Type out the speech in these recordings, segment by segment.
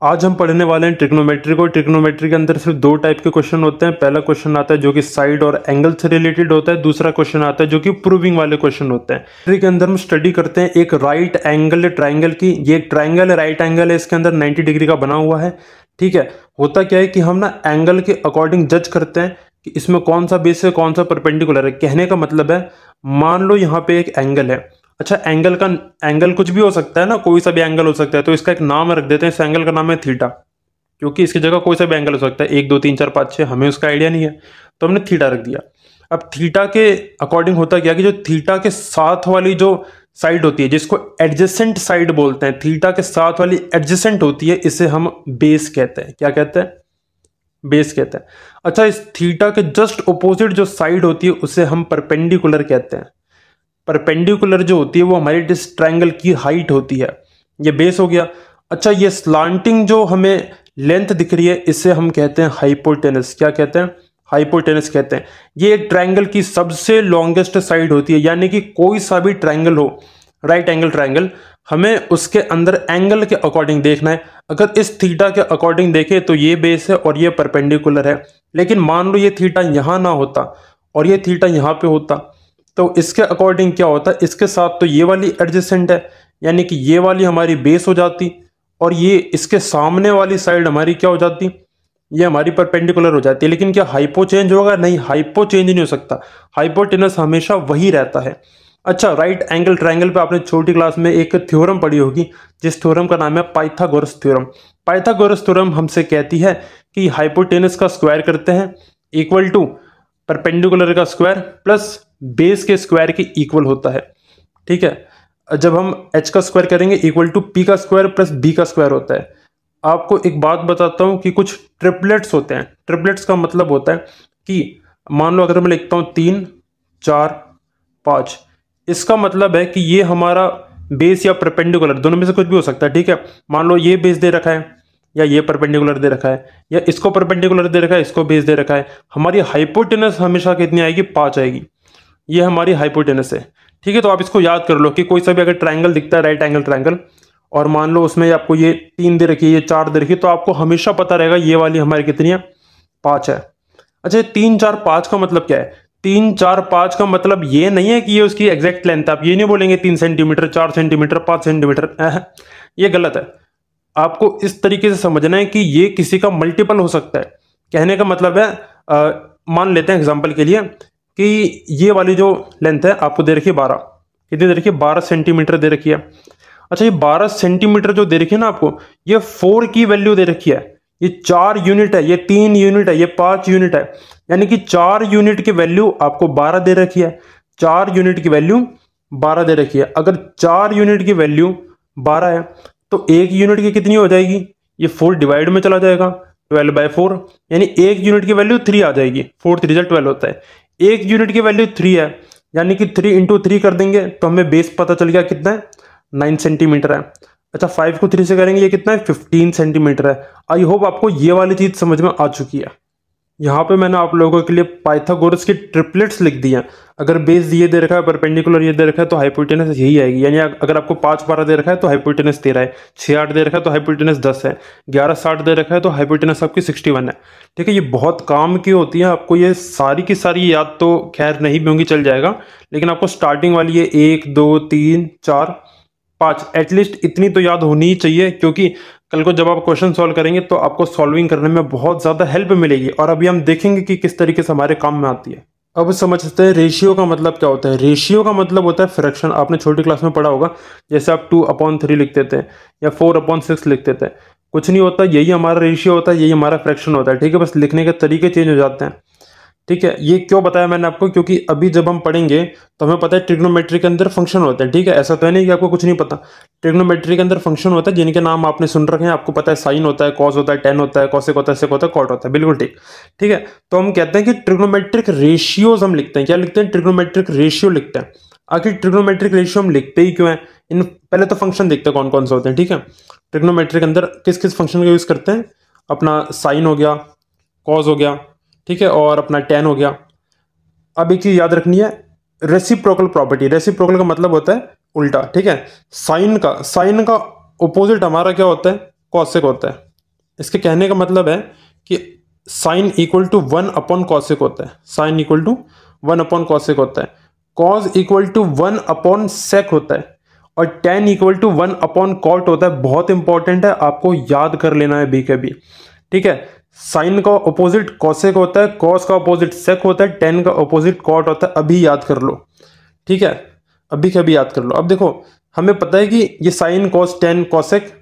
आज हम पढ़ने वाले हैं ट्रिग्नोमेट्री को। ट्रिग्नोमेट्री के अंदर सिर्फ दो टाइप के क्वेश्चन होते हैं। पहला क्वेश्चन आता है जो कि साइड और एंगल से रिलेटेड होता है। दूसरा क्वेश्चन आता है जो कि प्रूविंग वाले क्वेश्चन होते हैं। ट्री के अंदर हम स्टडी करते हैं एक राइट एंगल ट्राइंगल की। ये एक ट्राइंगल है, राइट एंगल है, इसके अंदर 90 डिग्री का बना हुआ है। ठीक है, होता क्या है कि हम ना एंगल के अकॉर्डिंग जज करते हैं कि इसमें कौन सा बेस है, कौन सा परपेंडिकुलर है। कहने का मतलब है, मान लो यहाँ पे एक एंगल है। अच्छा, एंगल कुछ भी हो सकता है ना, कोई सा भी एंगल हो सकता है। तो इसका एक नाम रख देते हैं, इस एंगल का नाम है थीटा, क्योंकि इसकी जगह कोई सा भी एंगल हो सकता है, 1 2 3 4 5 6, हमें उसका आइडिया नहीं है तो हमने थीटा रख दिया। अब थीटा के अकॉर्डिंग होता क्या कि जो थीटा के साथ वाली जो साइड होती है, जिसको एडजेसेंट साइड बोलते हैं, थीटा के साथ वाली एडजेसेंट होती है, इसे हम बेस कहते हैं। क्या कहते हैं? बेस कहते हैं। अच्छा, इस थीटा के जस्ट ऑपोजिट जो साइड होती है उसे हम परपेंडिकुलर कहते हैं। परपेंडिकुलर जो होती है वो हमारी इस ट्रायंगल की हाइट होती है। ये बेस हो गया। अच्छा, ये स्लांटिंग जो हमें लेंथ दिख रही है इसे हम कहते हैं हाइपोटेनस। क्या कहते हैं? हाइपोटेनस कहते हैं। ये एक ट्रायंगल की सबसे लॉन्गेस्ट साइड होती है, यानी कि कोई सा भी ट्रायंगल हो, राइट एंगल ट्रायंगल, हमें उसके अंदर एंगल के अकॉर्डिंग देखना है। अगर इस थीटा के अकॉर्डिंग देखें तो ये बेस है और ये परपेंडिकुलर है। लेकिन मान लो ये थीटा यहां ना होता और ये थीटा यहां पे होता, तो इसके अकॉर्डिंग क्या होता है, इसके साथ तो ये वाली एडजेसेंट है, यानी कि ये वाली हमारी बेस हो जाती, और ये इसके सामने वाली साइड हमारी क्या हो जाती, ये हमारी परपेंडिकुलर हो जाती है। लेकिन क्या हाइपो चेंज होगा? नहीं, हाइपो चेंज नहीं हो सकता। हाइपोटेनस हमेशा वही रहता है। अच्छा, राइट एंगल ट्रायंगल पे आपने छोटी क्लास में एक थ्योरम पढ़ी होगी, जिस थ्योरम का नाम है पाइथागोरस थ्योरम। पाइथागोरस थ्योरम हमसे कहती है कि हाइपोटेनस का स्क्वायर करते हैं इक्वल टू परपेंडिकुलर का स्क्वायर प्लस बेस के स्क्वायर के इक्वल होता है। ठीक है, जब हम h का स्क्वायर करेंगे इक्वल टू p का स्क्वायर प्लस b का स्क्वायर होता है। आपको एक बात बताता हूं कि कुछ ट्रिपलेट्स होते हैं। ट्रिपलेट्स का मतलब होता है कि मान लो अगर मैं लिखता हूं 3 4 5, इसका मतलब है कि ये हमारा बेस या परपेंडिकुलर दोनों में से कुछ भी हो सकता है। ठीक है, मान लो ये बेस दे रखा है या ये परपेंडिकुलर दे रखा है, या इसको परपेंडिकुलर दे रखा है, इसको बेस दे रखा है। हमारी हाइपोटेनस हमेशा कितनी आएगी? 5 आएगी। ये हमारी हाइपोटेनस है। ठीक है, तो आप इसको याद कर लो कि कोई सा भी अगर ट्रायंगल दिखता है, राइट एंगल ट्रायंगल, और मान लो उसमें आपको ये 3 दे रखी है, ये 4 दे रखी है, तो आपको हमेशा पता रहेगा ये वाली हमारी कितनी है? 5 है। अच्छा, 3 4 5 का मतलब क्या है? 3 4 5 का मतलब ये नहीं है कि ये उसकी एग्जैक्ट लेंथ है। आप ये नहीं बोलेंगे 3 सेंटीमीटर 4 सेंटीमीटर 5 सेंटीमीटर, ये गलत है। आपको इस तरीके से समझना है कि ये किसी का मल्टीपल हो सकता है। कहने का मतलब है, मान लेते हैं एग्जाम्पल के लिए कि ये वाली जो लेंथ है आपको दे रखी है 12, कितनी दे रखी है? 12 सेंटीमीटर दे रखी है। अच्छा, ये 12 सेंटीमीटर जो दे रखी है ना आपको, ये 4 की वैल्यू दे रखी है, ये 4 यूनिट है, ये 3 यूनिट है, ये 5 यूनिट है, यानी कि 4 यूनिट की वैल्यू आपको 12 दे रखी है। 4 यूनिट की वैल्यू 12 दे रखी है। अगर 4 यूनिट की वैल्यू 12 है तो 1 यूनिट की कितनी हो जाएगी? ये 4 डिवाइड में चला जाएगा, 12/4, यानी 1 यूनिट की वैल्यू 3 आ जाएगी। 4 3 12 होता है। 1 यूनिट की वैल्यू 3 है, यानी कि 3 इंटू 3 कर देंगे तो हमें बेस पता चल गया कितना है? 9 सेंटीमीटर है। अच्छा, 5 को 3 से करेंगे, ये कितना है? 15 सेंटीमीटर है। आई होप आपको ये वाली चीज समझ में आ चुकी है। यहाँ पे मैंने आप लोगों के लिए पाइथागोरस की ट्रिपलेट्स लिख दी हैं। अगर बेस ये दे रखा है, परपेंडिकुलर ये दे रखा है, तो हाइपोटेनस यही आएगी। यानी अगर आपको 5 12 दे रखा है तो हाइपोटेनस 13 है, 6 8 दे रखा है तो हाइपोटेनस 10 है, 11 60 दे रखा है तो हाइपोटेनस आपकी 61 है। ठीक है, ये बहुत काम की होती है। आपको ये सारी की सारी याद तो खैर नहीं भी होंगी, चल जाएगा, लेकिन आपको स्टार्टिंग वाली ये 1 2 3 4 5 एटलीस्ट इतनी तो याद होनी ही चाहिए, क्योंकि कल को जब आप क्वेश्चन सॉल्व करेंगे तो आपको सॉल्विंग करने में बहुत ज्यादा हेल्प मिलेगी। और अभी हम देखेंगे कि किस तरीके से हमारे काम में आती है। अब समझते हैं रेशियो का मतलब क्या होता है। रेशियो का मतलब होता है फ्रैक्शन। आपने छोटी क्लास में पढ़ा होगा, जैसे आप 2/3 लिखते थे या 4/6 लिखते थे। कुछ नहीं होता, यही हमारा रेशियो होता है, यही हमारा फ्रैक्शन होता है। ठीक है, बस लिखने के तरीके चेंज हो जाते हैं। ठीक है, ये क्यों बताया मैंने आपको? क्योंकि अभी जब हम पढ़ेंगे तो हमें पता है ट्रिग्नोमेट्री के अंदर फंक्शन होते हैं। ठीक है, ऐसा तो है नहीं कि आपको कुछ नहीं पता। ट्रिग्नोमेट्री के अंदर फंक्शन होता है जिनके नाम आपने सुन रखे हैं। आपको पता है साइन होता है, कॉस होता है, टेन होता है, कॉसेक होता है, सेक होता है, कॉट होता है। बिल्कुल ठीक। ठीक है, तो हम कहते हैं कि ट्रिग्नोमेट्रिक रेशियोज हम लिखते हैं। क्या लिखते हैं? ट्रिग्नोमेट्रिक रेशियो लिखते हैं। आखिर ट्रिग्नोमेट्रिक रेशियो हम लिखते ही क्यों है? इन पहले तो फंक्शन देखते हैं कौन कौन से होते हैं। ठीक है, ट्रिग्नोमेट्री के अंदर किस किस फंक्शन का यूज करते हैं? अपना साइन हो गया, कॉस हो गया, ठीक है, और अपना टेन हो गया। अब एक चीज याद रखनी है, रेसिप्रोकल प्रॉपर्टी। रेसिप्रोकल का मतलब होता है उल्टा। ठीक है, साइन का ऑपोजिट हमारा क्या होता है? कॉसेक होता है। इसके कहने का मतलब है कि साइन इक्वल टू 1 कॉसेक होता है, साइन इक्वल टू 1 कॉसेक होता है, कॉस इक्वल टू 1 होता है, और टेन इक्वल टू 1 होता है। बहुत इंपॉर्टेंट है, आपको याद कर लेना है बी के बी, ठीक है। साइन का ऑपोजिट कॉसेक होता है, कॉस का ऑपोजिट सेक होता है, टेन का ऑपोजिट कॉट होता है। अभी याद कर लो, ठीक है, अभी के अभी याद कर लो। अब देखो, हमें पता है कि ये साइन कॉस टेन कॉसेक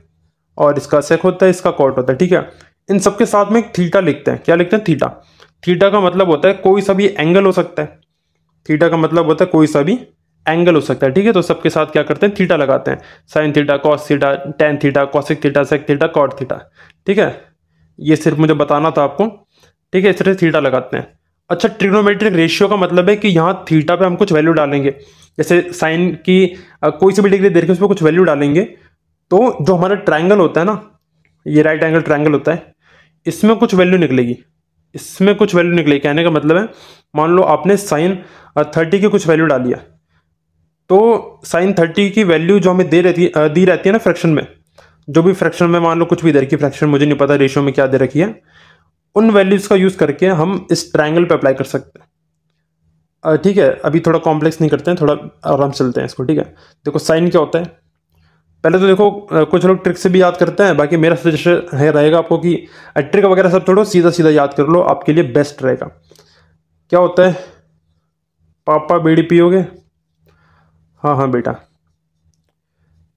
और इसका सेक होता है, इसका कॉट होता है, ठीक है। इन सबके साथ में एक थीटा लिखते हैं। क्या लिखते हैं? थीटा। थीटा का मतलब होता है कोई सा भी एंगल हो सकता है। थीटा का मतलब होता है कोई सा भी एंगल हो सकता है, ठीक है। तो सबके साथ क्या करते हैं? थीटा लगाते हैं। Sine theta, cos theta, tan theta, cosec theta, sec theta, cot theta, ठीक है। ये सिर्फ मुझे बताना था आपको, ठीक है। इस तरह थीटा लगाते हैं। अच्छा, ट्रिग्नोमेट्रिक रेशियो का मतलब है कि यहाँ थीटा पे हम कुछ वैल्यू डालेंगे। जैसे साइन की कोई सी भी डिग्री दे रखी है, उस पर कुछ वैल्यू डालेंगे, तो जो हमारा ट्रायंगल होता है ना, ये राइट एंगल ट्रायंगल होता है, इसमें कुछ वैल्यू निकलेगी, इसमें कुछ वैल्यू निकलेगी। कहने का मतलब है, मान लो आपने साइन 30 की कुछ वैल्यू डाली है, तो साइन 30 की वैल्यू जो हमें दी रहती है ना फ्रैक्शन में, जो भी फ्रैक्शन में मान लो कुछ भी दे रखी है फ्रैक्शन, मुझे नहीं पता रेशियो में क्या दे रखी है, उन वैल्यूज का यूज करके हम इस ट्रायंगल पे अप्लाई कर सकते हैं, ठीक है। अभी थोड़ा कॉम्प्लेक्स नहीं करते हैं, थोड़ा आराम से चलते हैं इसको, ठीक है। देखो साइन क्या होता है, पहले तो देखो कुछ लोग ट्रिक से भी याद करते हैं, बाकी मेरा सजेशन है रहेगा आपको कि ट्रिक वगैरह सब छोड़ो, सीधा सीधा याद कर लो, आपके लिए बेस्ट रहेगा। क्या होता है? पापा बीड़ी पियोगे? हाँ हाँ बेटा,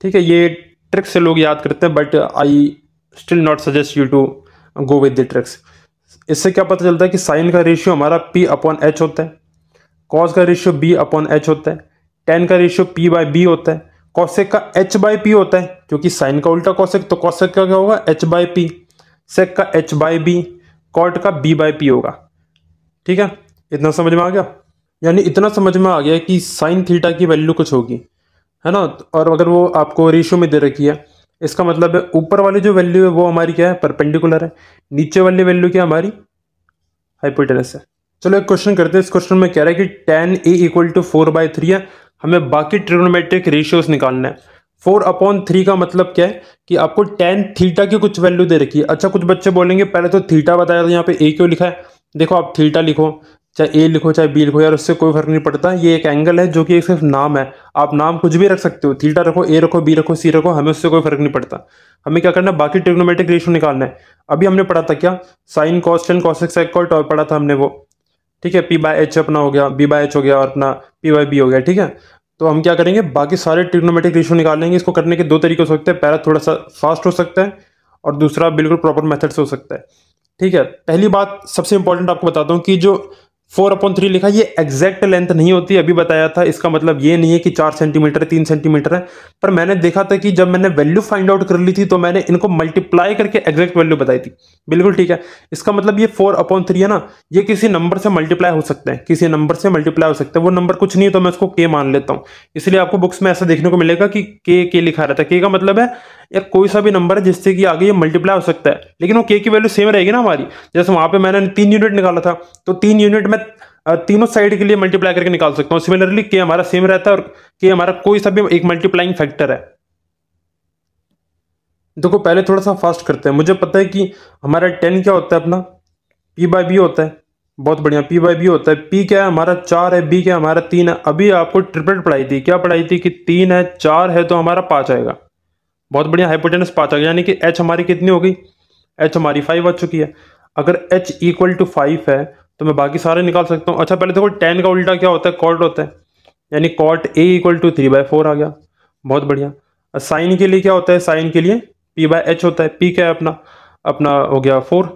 ठीक है। ये ट्रिक से लोग याद करते हैं, but I still not suggest you to go with the tricks. इससे क्या पता चलता है कि साइन का रेशियो हमारा P अपॉन एच होता है, कॉस का रेशियो B अपॉन एच होता है, टेन का रेशियो P बाई बी होता है, कॉसेक का H बाई पी होता है, क्योंकि साइन का उल्टा कॉसेक, तो कॉसेक का क्या होगा? H बाई पी, सेक का H बाई बी, कॉट का B बाई पी होगा, ठीक है। इतना समझ में आ गया? यानी इतना समझ में आ गया कि साइन थीटा की वैल्यू कुछ होगी, है ना। और अगर वो आपको रेशियो में दे रखी है, इसका मतलब है ऊपर वाली जो वैल्यू है वो हमारी क्या है? परपेंडिकुलर है। नीचे वाली वैल्यू क्या हमारी? हाइपोटेनस है। चलो एक क्वेश्चन करते हैं। इस क्वेश्चन में कह रहा है कि tan a इक्वल टू 4/3 है, हमें बाकी ट्रिग्नोमेट्रिक रेशियोज निकालना है। 4/3 का मतलब क्या है कि आपको tan थीटा की कुछ वैल्यू दे रखी है। अच्छा, कुछ बच्चे बोलेंगे पहले तो थीटा बताया था, यहाँ पे a क्यों लिखा है? देखो, आप थीटा लिखो, चाहे a लिखो, चाहे b लिखो, यार उससे कोई फर्क नहीं पड़ता। ये एक एंगल है जो कि एक सिर्फ नाम है, आप नाम कुछ भी रख सकते हो, थीटा रखो, a रखो, b रखो, c रखो, हमें उससे कोई फर्क नहीं पड़ता। हमें क्या करना है? बाकी ट्रिग्नोमेट्रिक रेशियो निकालना है। अभी हमने पढ़ा था क्या? Sine cos tan cosec sec cot, और पढ़ा था हमने वो, ठीक है। पी बाय एच अपना हो गया, बी बाय एच हो गया, और अपना पी बाय बी हो गया, ठीक है। तो हम क्या करेंगे? बाकी सारे ट्रिग्नोमेट्रिक रेशियो निकालेंगे। इसको करने के दो तरीके हो सकते हैं, पहला थोड़ा सा फास्ट हो सकता है, और दूसरा बिल्कुल प्रॉपर मेथड से हो सकता है, ठीक है। पहली बात सबसे इंपॉर्टेंट आपको बताता हूँ कि जो 4/3 लिखा ये एग्जैक्ट लेंथ नहीं होती, अभी बताया था। इसका मतलब ये नहीं है कि 4 सेंटीमीटर 3 सेंटीमीटर है, पर मैंने देखा था कि जब मैंने वैल्यू फाइंड आउट कर ली थी तो मैंने इनको मल्टीप्लाई करके एग्जैक्ट वैल्यू बताई थी, बिल्कुल ठीक है। इसका मतलब ये 4/3 है ना, ये किसी नंबर से मल्टीप्लाई हो सकते हैं, किसी नंबर से मल्टीप्लाई हो सकते हैं। वो नंबर कुछ नहीं है तो मैं उसको के मान लेता हूँ। इसलिए आपको बुक्स में ऐसा देखने को मिलेगा कि के लिखा रहता है। के का मतलब है यार कोई सा भी नंबर है जिससे कि आगे ये मल्टीप्लाई हो सकता है, लेकिन वो के की वैल्यू सेम रहेगी ना हमारी। जैसे वहां पे मैंने 3 यूनिट निकाला था, तो 3 यूनिट में तीनों साइड के लिए मल्टीप्लाई करके निकाल सकता हूँ। सिमिलरली के हमारा सेम रहता है, और के हमारा कोई सा भी एक मल्टीप्लाइंग फैक्टर है। देखो पहले थोड़ा सा फास्ट करते हैं। मुझे पता है कि हमारा 10 क्या होता है? अपना P बाई बी होता है। बहुत बढ़िया, P बाई बी होता है। P क्या है हमारा? 4 है, B क्या हमारा? 3 है। अभी आपको ट्रिपलेट पढ़ाई थी, क्या पढ़ाई थी कि 3 है 4 है तो हमारा 5 आएगा। बहुत बढ़िया, हाइपोटेनस 5 आ गया, यानी कि H हमारी कितनी हो गई? H हमारी 5 आ चुकी है। अगर H इक्वल टू 5 है तो मैं बाकी सारे निकाल सकता हूँ। अच्छा, पहले देखो 10 का उल्टा क्या होता है? कॉट होता है, यानी कॉट A इक्वल टू 3/4 आ गया। बहुत बढ़िया। साइन के लिए क्या होता है? साइन के लिए P बाय एच होता है। P क्या है अपना? अपना हो गया 4,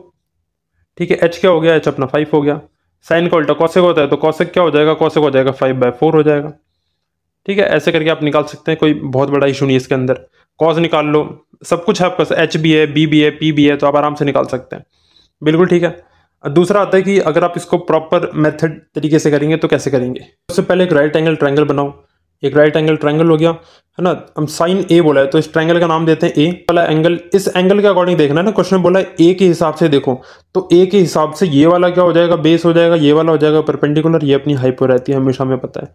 ठीक है। H क्या हो गया? H अपना 5 हो गया। साइन का उल्टा कॉसेक होता है, तो कॉसेक क्या हो जाएगा? कॉसेक हो जाएगा 5/4 हो जाएगा, ठीक है। ऐसे करके आप निकाल सकते हैं, कोई बहुत बड़ा इशू नहीं है इसके अंदर। कॉस निकाल लो, सब कुछ है आपके पास, H भी है, B भी है, P भी है, तो आप आराम से निकाल सकते हैं, बिल्कुल ठीक है। दूसरा आता है कि अगर आप इसको प्रॉपर मेथड तरीके से करेंगे तो कैसे करेंगे। सबसे पहले एक राइट एंगल ट्रायंगल बनाओ। एक राइट एंगल ट्रायंगल हो गया, है ना। हम साइन ए बोला है तो इस ट्रायंगल का नाम देते हैं ए वाला एंगल। इस एंगल के अकॉर्डिंग देखना है ना, क्वेश्चन में बोला है ए के हिसाब से देखो, तो ए के हिसाब से ये वाला क्या हो जाएगा? बेस हो जाएगा। ये वाला हो जाएगा परपेंडिकुलर। ये अपनी हाइपो रहती है हमेशा, हमें पता है।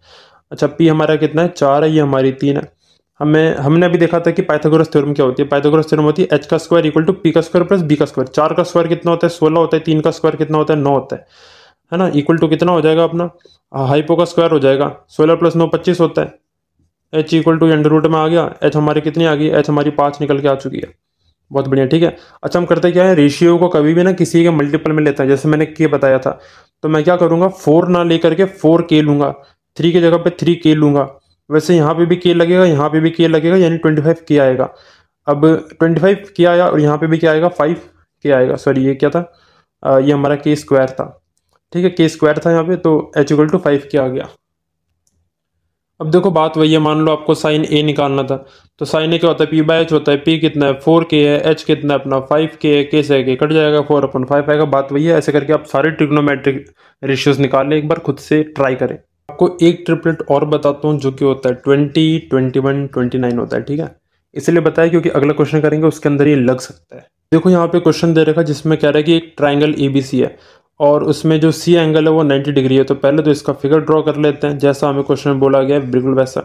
अच्छा, पी हमारा कितना है? 4 है, ये हमारी 3 है। हमने अभी देखा था कि पाइथागोरस थ्योरम क्या होती है। पाइथागोरस थ्योरम होती है h का स्क्वायर इक्वल टू p का स्क्वायर प्लस b का स्क्वायर। 4 का स्क्वायर कितना होता है 16 होता है, 3 का स्क्वायर कितना होता है 9 होता है ना, इक्वल टू कितना हो जाएगा अपना हाइपो का स्क्वायर हो जाएगा 16 प्लस 9 25 होता है। h equal to under root में आ गया, h हमारी कितनी आ गई, h हमारी 5 निकल के आ चुकी है। बहुत बढ़िया, ठीक है। अच्छा हम करते क्या है, रेशियो को कभी भी ना किसी के मल्टीपल में लेते हैं। जैसे मैंने के बताया था, तो मैं क्या करूंगा 4 ना लेकर के 4k लूंगा, 3 की जगह पे 3k लूंगा। वैसे यहाँ पे भी k लगेगा, यहाँ पे भी k लगेगा, यानी 25k आएगा। अब 25k आया और यहाँ पे भी क्या आएगा 5k आएगा। सॉरी ये क्या था, ये हमारा k स्क्वायर था, ठीक है, k स्क्वायर था यहाँ पे, तो h इक्वल टू 5k आ गया। अब देखो बात वही है, मान लो आपको साइन ए निकालना था, तो साइन ए क्या होता है p बाय एच होता है, p कितना है 4k है, h कितना है अपना 5k है, k से k कट जाएगा 4/5 आएगा। बात वही है, ऐसे करके आप सारे ट्रिग्नोमेट्रिक रेशियोज निकाल लें, एक बार खुद से ट्राई करें। आपको एक ट्रिपलेट और बताता हूँ जो कि होता है 20, 21, 29 होता है, ठीक है। इसलिए बताया क्योंकि अगला क्वेश्चन करेंगे उसके अंदर ये लग सकता है। देखो यहाँ पे क्वेश्चन दे रखा जिसमें कह रहा है कि एक ट्राइंगल ABC है और उसमें जो सी एंगल है वो 90 डिग्री है। तो पहले तो इसका फिगर ड्रॉ कर लेते हैं जैसा हमें क्वेश्चन में बोला गया है, बिल्कुल वैसा,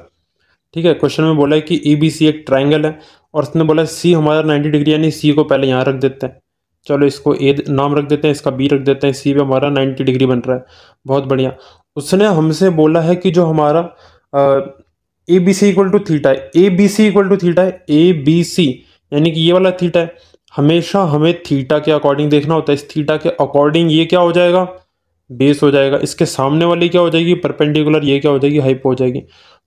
ठीक है। क्वेश्चन में बोला है कि ABC एक ट्राइंगल है और उसने बोला है सी हमारा 90 डिग्री, यानी सी को पहले यहाँ रख देते हैं। चलो इसको ए नाम रख देते हैं, इसका बी रख देते हैं, सी पे हमारा 90 डिग्री बन रहा है। बहुत बढ़िया। उसने हमसे बोला है कि जो हमारा A B C equal to theta है, A B C equal to theta है, ए बी सी यानी कि ये वाला थीटा है। हमेशा हमें थीटा के अकॉर्डिंग देखना होता है। इस थीटा के अकॉर्डिंग ये क्या हो जाएगा, बेस हो जाएगा। इसके सामने वाली क्या हो जाएगी, परपेंडिकुलर, ये क्या हो जाएगी, हाइपो हो जाएगी।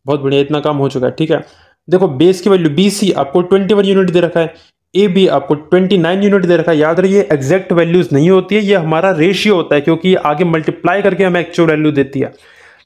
बहुत बढ़िया, इतना काम हो चुका है, ठीक है। देखो बेस की वैल्यू बी सी आपको 21 यूनिट दे रखा है, ए बी आपको 29 यूनिट दे रखा है। याद रहिए एग्जैक्ट वैल्यूज नहीं होती है, ये हमारा रेशियो होता है क्योंकि ये आगे मल्टीप्लाई करके हमें एक्चुअल वैल्यू देती है,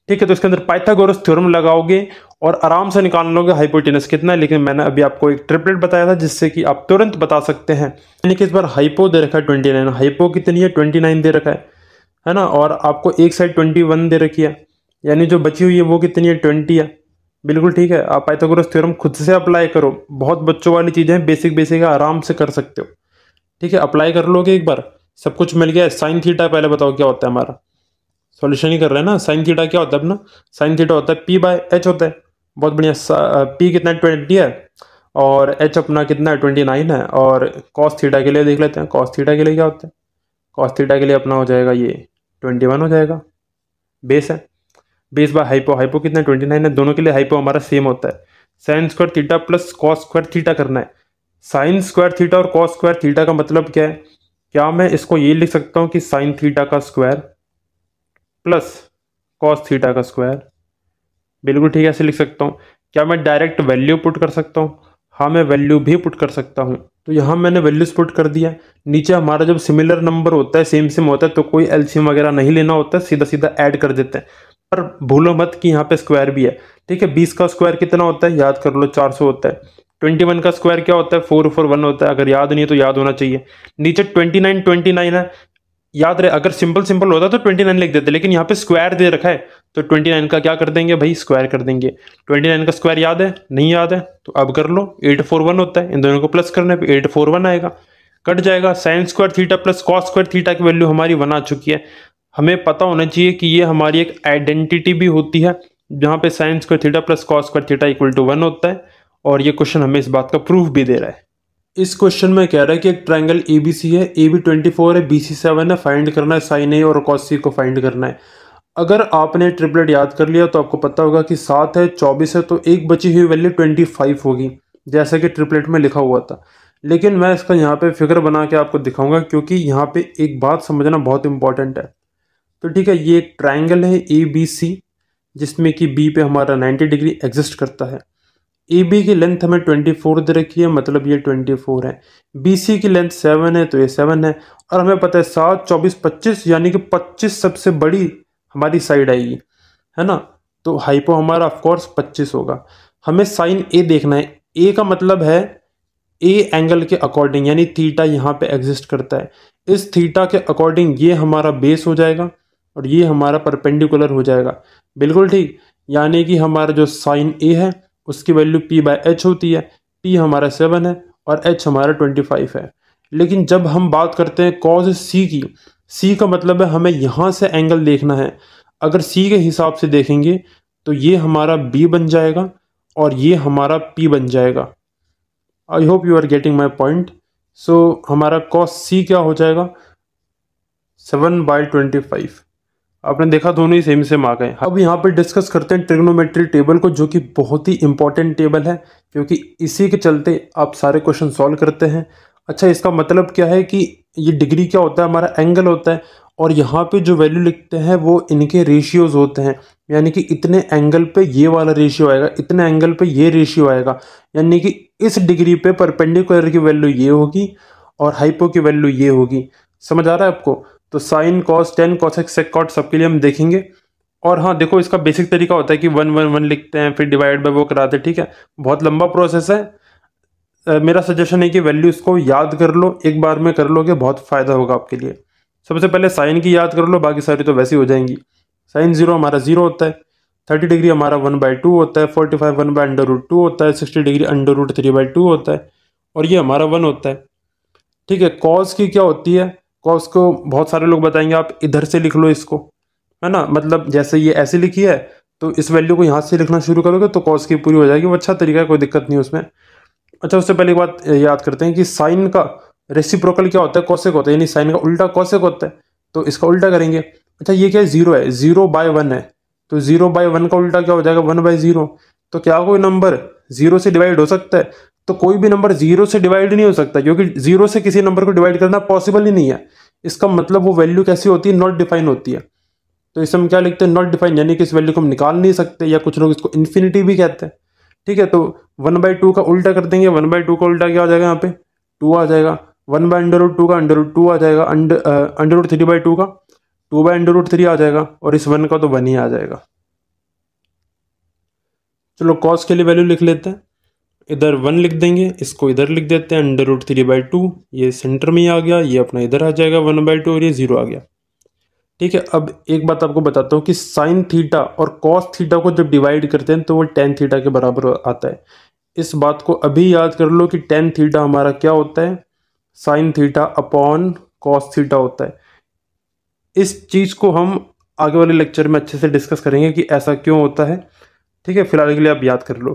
ठीक है। तो इसके अंदर पाइथागोरस थ्योरम लगाओगे और आराम से निकाल लोगे हाइपोटेनस कितना है। लेकिन मैंने अभी आपको एक ट्रिपलेट बताया था जिससे कि आप तुरंत बता सकते हैं। यानी कि इस बार हाइपो दे रखा है 29, हाइपो कितनी है 29 दे रखा है ना, और आपको एक साइड 21 दे रखी है, यानी जो बची हुई है वो कितनी है 20 है। बिल्कुल ठीक है, आप पाइथागोरस थ्योरम खुद से अप्लाई करो, बहुत बच्चों वाली चीजें हैं, बेसिक बेसिक है, आराम से कर सकते हो, ठीक है। अप्लाई कर लोगे एक बार, सब कुछ मिल गया। साइन थीटा पहले बताओ क्या होता है, हमारा सॉल्यूशन ही कर रहे हैं ना। साइन थीटा क्या होता है अपना, साइन थीटा होता है p बाय एच होता है। बहुत बढ़िया, p कितना 20 है और h अपना कितना है 29 है। और कॉस थीटा के लिए देख लेते हैं, कॉस थीटा के लिए क्या होता है, कॉस थीटा के लिए अपना हो जाएगा ये 21 हो जाएगा, बेस है, बेस बाय हाइपो, हाइपो कितना 29 है, दोनों के लिए हाइपो हमारा सेम होता है। Sine square theta plus cos square theta करना है। साइन स्क्वायर थीटा और कॉस स्क्वायर थीटा का मतलब क्या है, क्या मैं इसको ये लिख सकता हूँ कि साइन थीटा का स्क्वायर प्लस कॉस थीटा का स्क्वायर, बिल्कुल ठीक है, ऐसे लिख सकता हूँ। क्या मैं डायरेक्ट वैल्यू पुट कर सकता हूँ, हाँ मैं वैल्यू भी पुट कर सकता हूँ। तो यहाँ मैंने वैल्यूज पुट कर दिया। नीचे हमारा जब सिमिलर नंबर होता है, सेम सेम होता है, तो कोई एलसीएम वगैरह नहीं लेना होता है, सीधा सीधा ऐड कर देते हैं। पर भूलो मत कि यहाँ पे स्क्वायर भी है, ठीक है। 20 का स्क्वायर कितना होता है, याद कर लो 400 होता है। 21 का स्क्वायर क्या होता है 441 होता है, अगर याद नहीं है तो याद होना चाहिए। नीचे 29 है, याद रहे, अगर सिंपल सिंपल होता तो 29 लिख देते, लेकिन यहाँ पे स्क्वायर दे रखा है तो 29 का क्या कर देंगे भाई, स्क्वायर कर देंगे। 29 का स्क्वायर याद है, नहीं याद है तो अब कर लो, 841 होता है, इन दोनों को प्लस करने पे 841 आएगा, कट जाएगा। Sine square theta plus cos square theta की वैल्यू हमारी 1 आ चुकी है। हमें पता होना चाहिए कि ये हमारी एक आइडेंटिटी भी होती है, जहाँ पे sine square theta plus cos square theta equal to 1 होता है, और ये क्वेश्चन हमें इस बात का प्रूफ भी दे रहा है। इस क्वेश्चन में कह रहा है कि एक ट्रायंगल ABC है, AB 24 है, BC 7 है, फाइंड करना है साइन A और कॉस C को फाइंड करना है। अगर आपने ट्रिपलेट याद कर लिया तो आपको पता होगा कि 7 है 24 है, तो एक बची हुई वैल्यू 25 होगी, जैसा कि ट्रिपलेट में लिखा हुआ था। लेकिन मैं इसका यहाँ पे फिगर बना के आपको दिखाऊंगा क्योंकि यहाँ पे एक बात समझना बहुत इंपॉर्टेंट है। तो ठीक है, ये एक ट्राइंगल है ABC जिसमें कि B पे हमारा 90 डिग्री एग्जिस्ट करता है। AB की लेंथ हमें 24 दे रखी है, मतलब ये 24 है। BC की लेंथ 7 है तो ये 7 है, और हमें पता है 7, 24, 25, यानी कि 25 सबसे बड़ी हमारी साइड आएगी, है ना। तो हाइपो हमारा ऑफकोर्स 25 होगा। हमें साइन A देखना है, A का मतलब है A एंगल के अकॉर्डिंग, यानी थीटा यहाँ पे एग्जिस्ट करता है। इस थीटा के अकॉर्डिंग ये हमारा बेस हो जाएगा और ये हमारा परपेंडिकुलर हो जाएगा, बिल्कुल ठीक। यानी कि हमारा जो साइन A है उसकी वैल्यू p बाय एच होती है, p हमारा 7 है और h हमारा 25 है। लेकिन जब हम बात करते हैं कॉस c की, c का मतलब है हमें यहाँ से एंगल देखना है। अगर c के हिसाब से देखेंगे तो ये हमारा b बन जाएगा और ये हमारा P बन जाएगा। I hope you are getting my point. So हमारा cos C क्या हो जाएगा, 7/25। आपने देखा दोनों ही सेम सेम आ गए। अब यहाँ पे डिस्कस करते हैं ट्रिग्नोमेट्री टेबल को, जो कि बहुत ही इंपॉर्टेंट टेबल है, क्योंकि इसी के चलते आप सारे क्वेश्चन सॉल्व करते हैं। अच्छा, इसका मतलब क्या है कि ये डिग्री क्या होता है, हमारा एंगल होता है, और यहाँ पे जो वैल्यू लिखते हैं वो इनके रेशियोज होते हैं। यानी कि इतने एंगल पे ये वाला रेशियो आएगा, इतने एंगल पे ये रेशियो आएगा, यानी कि इस डिग्री पे परपेंडिकुलर की वैल्यू ये होगी और हाइपो की वैल्यू ये होगी। समझ आ रहा है आपको? तो sine cos tan cosec sec cot सबके लिए हम देखेंगे। और हाँ देखो, इसका बेसिक तरीका होता है कि 1 1 1 लिखते हैं, फिर डिवाइड बाय वो कराते हैं, ठीक है। बहुत लंबा प्रोसेस है। मेरा सजेशन है कि वैल्यूज को याद कर लो, एक बार में कर लोगे बहुत फायदा होगा आपके लिए। सबसे पहले साइन की याद कर लो, बाकी सारी तो वैसी हो जाएंगी। साइन 0 हमारा 0 होता है, 30 डिग्री हमारा 1/2 होता है, 45 1/√2 होता है, 60 डिग्री √3/2 होता है, और ये हमारा 1 होता है, ठीक है। कॉस की क्या होती है, कॉस को बहुत सारे लोग बताएंगे आप इधर से लिख लो इसको, है ना। मतलब जैसे ये ऐसे लिखी है तो इस वैल्यू को यहाँ से लिखना शुरू करोगे तो कॉस की पूरी हो जाएगी। वो अच्छा तरीका है, कोई दिक्कत नहीं उसमें। अच्छा, उससे पहले एक बात याद करते हैं कि साइन का रेसिप्रोकल क्या होता है, कॉसेक होता है, यानी साइन का उल्टा कॉसेक होता है, तो इसका उल्टा करेंगे। अच्छा, ये क्या है, 0 है, 0/1 है, तो 0/1 का उल्टा क्या हो जाएगा, 1/0। तो क्या कोई नंबर 0 से डिवाइड हो सकता है? तो कोई भी नंबर 0 से डिवाइड नहीं हो सकता, क्योंकि 0 से किसी नंबर को डिवाइड करना पॉसिबल ही नहीं है। इसका मतलब वो वैल्यू कैसी होती है, नॉट डिफाइन होती है। तो इसे हम क्या लिखते हैं, नॉट डिफाइन, यानी कि इस वैल्यू को हम निकाल नहीं सकते, या कुछ लोग इसको इन्फिनिटी भी कहते हैं, ठीक है। तो 1/2 का उल्टा कर देंगे, 1/2 का उल्टा क्या आ जाएगा, यहाँ पे 2 आ जाएगा। 1/√2 का √2 आ जाएगा, √3/2 का 2/√3 आ जाएगा, और इस 1 का तो 1 ही आ जाएगा। चलो कॉस के लिए वैल्यू लिख लेते हैं, इधर 1 लिख देंगे, इसको इधर लिख देते हैं, √3/2, ये सेंटर में ही आ गया, ये अपना इधर आ जाएगा 1/2, और ये 0 आ गया, ठीक है। अब एक बात आपको बताता हूँ कि साइन थीटा और कॉस थीटा को जब डिवाइड करते हैं तो वो टेन थीटा के बराबर आता है। इस बात को अभी याद कर लो कि टेन थीटा हमारा क्या होता है, sine theta upon cos theta होता है। इस चीज़ को हम आगे वाले लेक्चर में अच्छे से डिस्कस करेंगे कि ऐसा क्यों होता है, ठीक है। फिलहाल के लिए आप याद कर लो।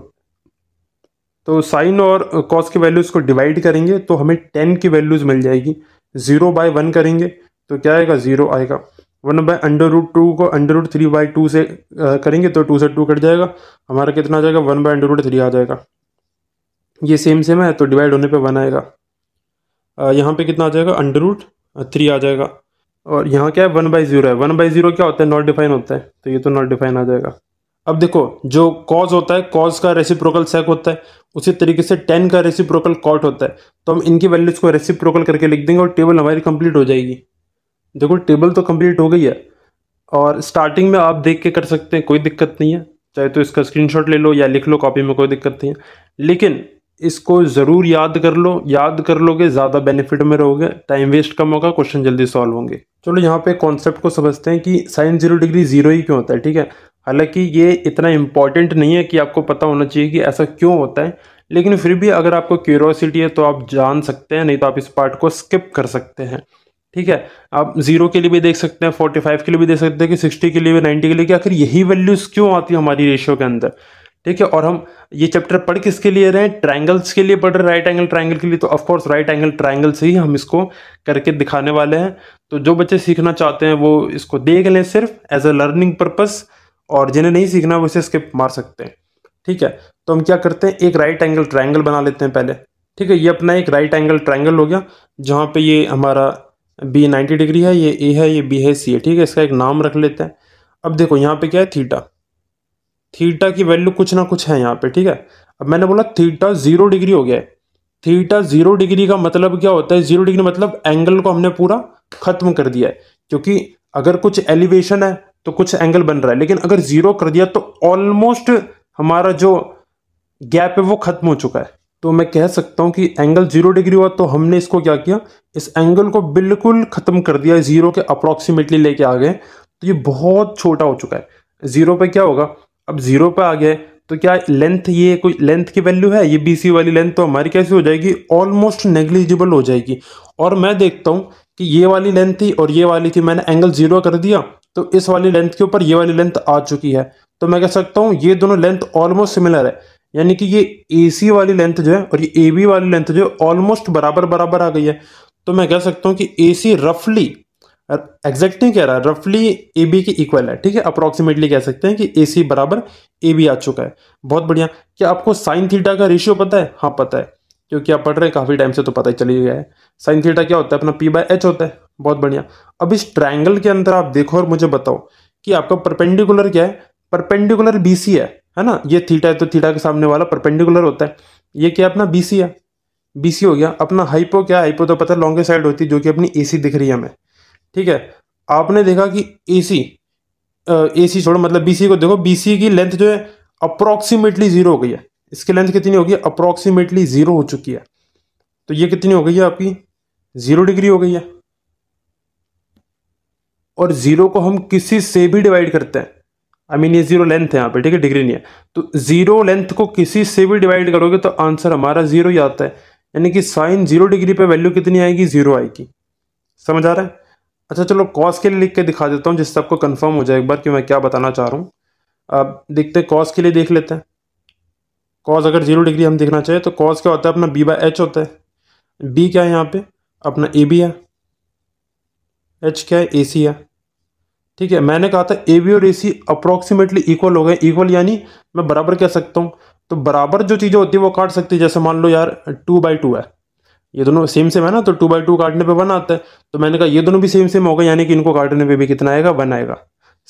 तो साइन और कॉस की वैल्यूज़ को डिवाइड करेंगे तो हमें टेन की वैल्यूज़ मिल जाएगी। 0/1 करेंगे तो क्या आएगा, 0 आएगा। 1/√2 को √3/2 से करेंगे तो 2 से 2 कट जाएगा, हमारा कितना आ जाएगा, 1/√3 आ जाएगा। ये सेम सेम है तो डिवाइड होने पे 1 आएगा। यहाँ पे कितना आ जाएगा, √3 आ जाएगा। और यहाँ क्या है, 1/0 है। 1/0 क्या होता है, नॉट डिफाइन होता है, तो ये तो नॉट डिफाइन आ जाएगा। अब देखो, जो कॉस होता है, कॉस का रेसिप्रोकल सेक होता है, उसी तरीके से टेन का रेसिप्रोकल कॉट होता है। तो हम इनकी वैल्यूज को रेसिप्रोकल करके लिख देंगे और टेबल हमारी कंप्लीट हो जाएगी। देखो टेबल तो कंप्लीट हो गई है, और स्टार्टिंग में आप देख के कर सकते हैं, कोई दिक्कत नहीं है। चाहे तो इसका स्क्रीनशॉट ले लो या लिख लो कॉपी में, कोई दिक्कत नहीं है। लेकिन इसको ज़रूर याद कर लो, याद कर लोगे ज़्यादा बेनिफिट में रहोगे, टाइम वेस्ट कम होगा, क्वेश्चन जल्दी सॉल्व होंगे। चलो यहाँ पे कॉन्सेप्ट को समझते हैं कि साइन 0 डिग्री 0 ही क्यों होता है, ठीक है। हालांकि ये इतना इंपॉर्टेंट नहीं है कि आपको पता होना चाहिए कि ऐसा क्यों होता है, लेकिन फिर भी अगर आपको क्यूरियोसिटी है तो आप जान सकते हैं, नहीं तो आप इस पार्ट को स्किप कर सकते हैं, ठीक है। आप 0 के लिए भी देख सकते हैं, 45 के लिए भी देख सकते हैं, कि 60 के लिए भी, 90 के लिए, कि आखिर यही वैल्यूज क्यों आती है हमारी रेशियो के अंदर, ठीक है। और हम ये चैप्टर पढ़ किसके लिए रहे हैं, ट्रायंगल्स के लिए पढ़ रहे, राइट एंगल ट्रायंगल के लिए। तो ऑफकोर्स राइट एंगल ट्रायंगल से ही हम इसको करके दिखाने वाले हैं। तो जो बच्चे सीखना चाहते हैं वो इसको देख लें सिर्फ एज अ लर्निंग पर्पस, और जिन्हें नहीं सीखना वो इसे स्किप मार सकते हैं, ठीक है। तो हम क्या करते हैं, एक राइट एंगल ट्रायंगल बना लेते हैं पहले, ठीक है। ये अपना एक राइट एंगल ट्रायंगल हो गया, जहाँ पे ये हमारा बी 90 डिग्री है, ये ए है, ये बी है, सी है, ठीक है। इसका एक नाम रख लेते हैं। अब देखो यहाँ पे क्या है, थीटा, थीटा की वैल्यू कुछ ना कुछ है यहाँ पे, ठीक है। अब मैंने बोला थीटा 0 डिग्री हो गया है। थीटा 0 डिग्री का मतलब क्या होता है, 0 डिग्री मतलब एंगल को हमने पूरा खत्म कर दिया है, क्योंकि अगर कुछ एलिवेशन है तो कुछ एंगल बन रहा है, लेकिन अगर 0 कर दिया तो ऑलमोस्ट हमारा जो गैप है वो खत्म हो चुका है। तो मैं कह सकता हूं कि एंगल 0 डिग्री हुआ तो हमने इसको क्या किया, इस एंगल को बिल्कुल खत्म कर दिया, 0 के अप्रोक्सीमेटली लेके आ गए। तो ये बहुत छोटा हो चुका है। 0 पे क्या होगा, अब 0 पे आ गए तो क्या लेंथ, ये कोई लेंथ की वैल्यू है, ये BC वाली लेंथ तो हमारी कैसी हो जाएगी, ऑलमोस्ट नेग्लिजिबल हो जाएगी। और मैं देखता हूं कि ये वाली लेंथ थी और ये वाली थी, मैंने एंगल 0 कर दिया तो इस वाली लेंथ के ऊपर ये वाली लेंथ आ चुकी है। तो मैं कह सकता हूं ये दोनों लेंथ ऑलमोस्ट सिमिलर है, यानी कि ये AC वाली लेंथ जो है और ये AB वाली लेंथ जो है ऑलमोस्ट बराबर बराबर आ गई है। तो मैं कह सकता हूँ कि AC रफली, एग्जैक्ट नहीं कह रहा, रफली AB के इक्वल है, ठीक है। अप्रोक्सीमेटली कह सकते हैं कि AC बराबर AB आ चुका है। बहुत बढ़िया। क्या आपको साइन थीटा का रेशियो पता है? हाँ पता है, क्योंकि आप पढ़ रहे हैं काफी टाइम से, तो पता ही चली गया है। साइन थीटा क्या होता है? अपना P/H होता है। बहुत बढ़िया। अब इस ट्रायंगल के अंदर आप देखो और मुझे बताओ कि आपका परपेंडिकुलर क्या है? परपेंडिकुलर BC है ना। ये थीटा है तो थीटा के सामने वाला परपेंडिकुलर होता है। ये क्या अपना BC है, BC हो गया। अपना हाइपो क्या है? हाइपो तो पता है लॉन्गे साइड होती है, जो कि अपनी AC दिख रही है हमें, ठीक है। आपने देखा कि AC छोड़ो, मतलब BC को देखो, BC की लेंथ जो है अप्रोक्सीमेटली जीरो हो गई है। इसकी लेंथ कितनी होगी? अप्रोक्सीमेटली जीरो हो चुकी है। तो ये कितनी हो गई है आपकी? 0 डिग्री हो गई है। और जीरो को हम किसी से भी डिवाइड करते हैं, आई मीन ये जीरो लेंथ है यहाँ पे, ठीक है, डिग्री नहीं है। तो जीरो लेंथ को किसी से भी डिवाइड करोगे तो आंसर हमारा जीरो ही आता है। यानी कि साइन 0 डिग्री पे वैल्यू कितनी आएगी? जीरो आएगी। समझ आ रहा है? अच्छा चलो कॉस के लिए लिख के दिखा देता हूँ, जिससे आपको कंफर्म हो जाए एक बार कि मैं क्या बताना चाह रहा हूँ। अब देखते हैं, कॉस के लिए देख लेते हैं। कॉस अगर 0 डिग्री हम देखना चाहे तो कॉस क्या होता है? अपना B/H होता है। B क्या है यहाँ पे? अपना AB है। H क्या है? AC है। ठीक है, मैंने कहा था AB और AC अप्रोक्सीमेटली इक्वल हो गए। इक्वल यानी मैं बराबर कह सकता हूँ। तो बराबर जो चीज़ें होती है वो काट सकती है। जैसे मान लो यार 2/2 है, ये दोनों सेम सेम है ना, तो 2/2 काटने पे 1 आता है। तो मैंने कहा ये दोनों भी सेम सेम हो गए, यानी कि इनको काटने पे भी कितना आएगा? 1 आएगा।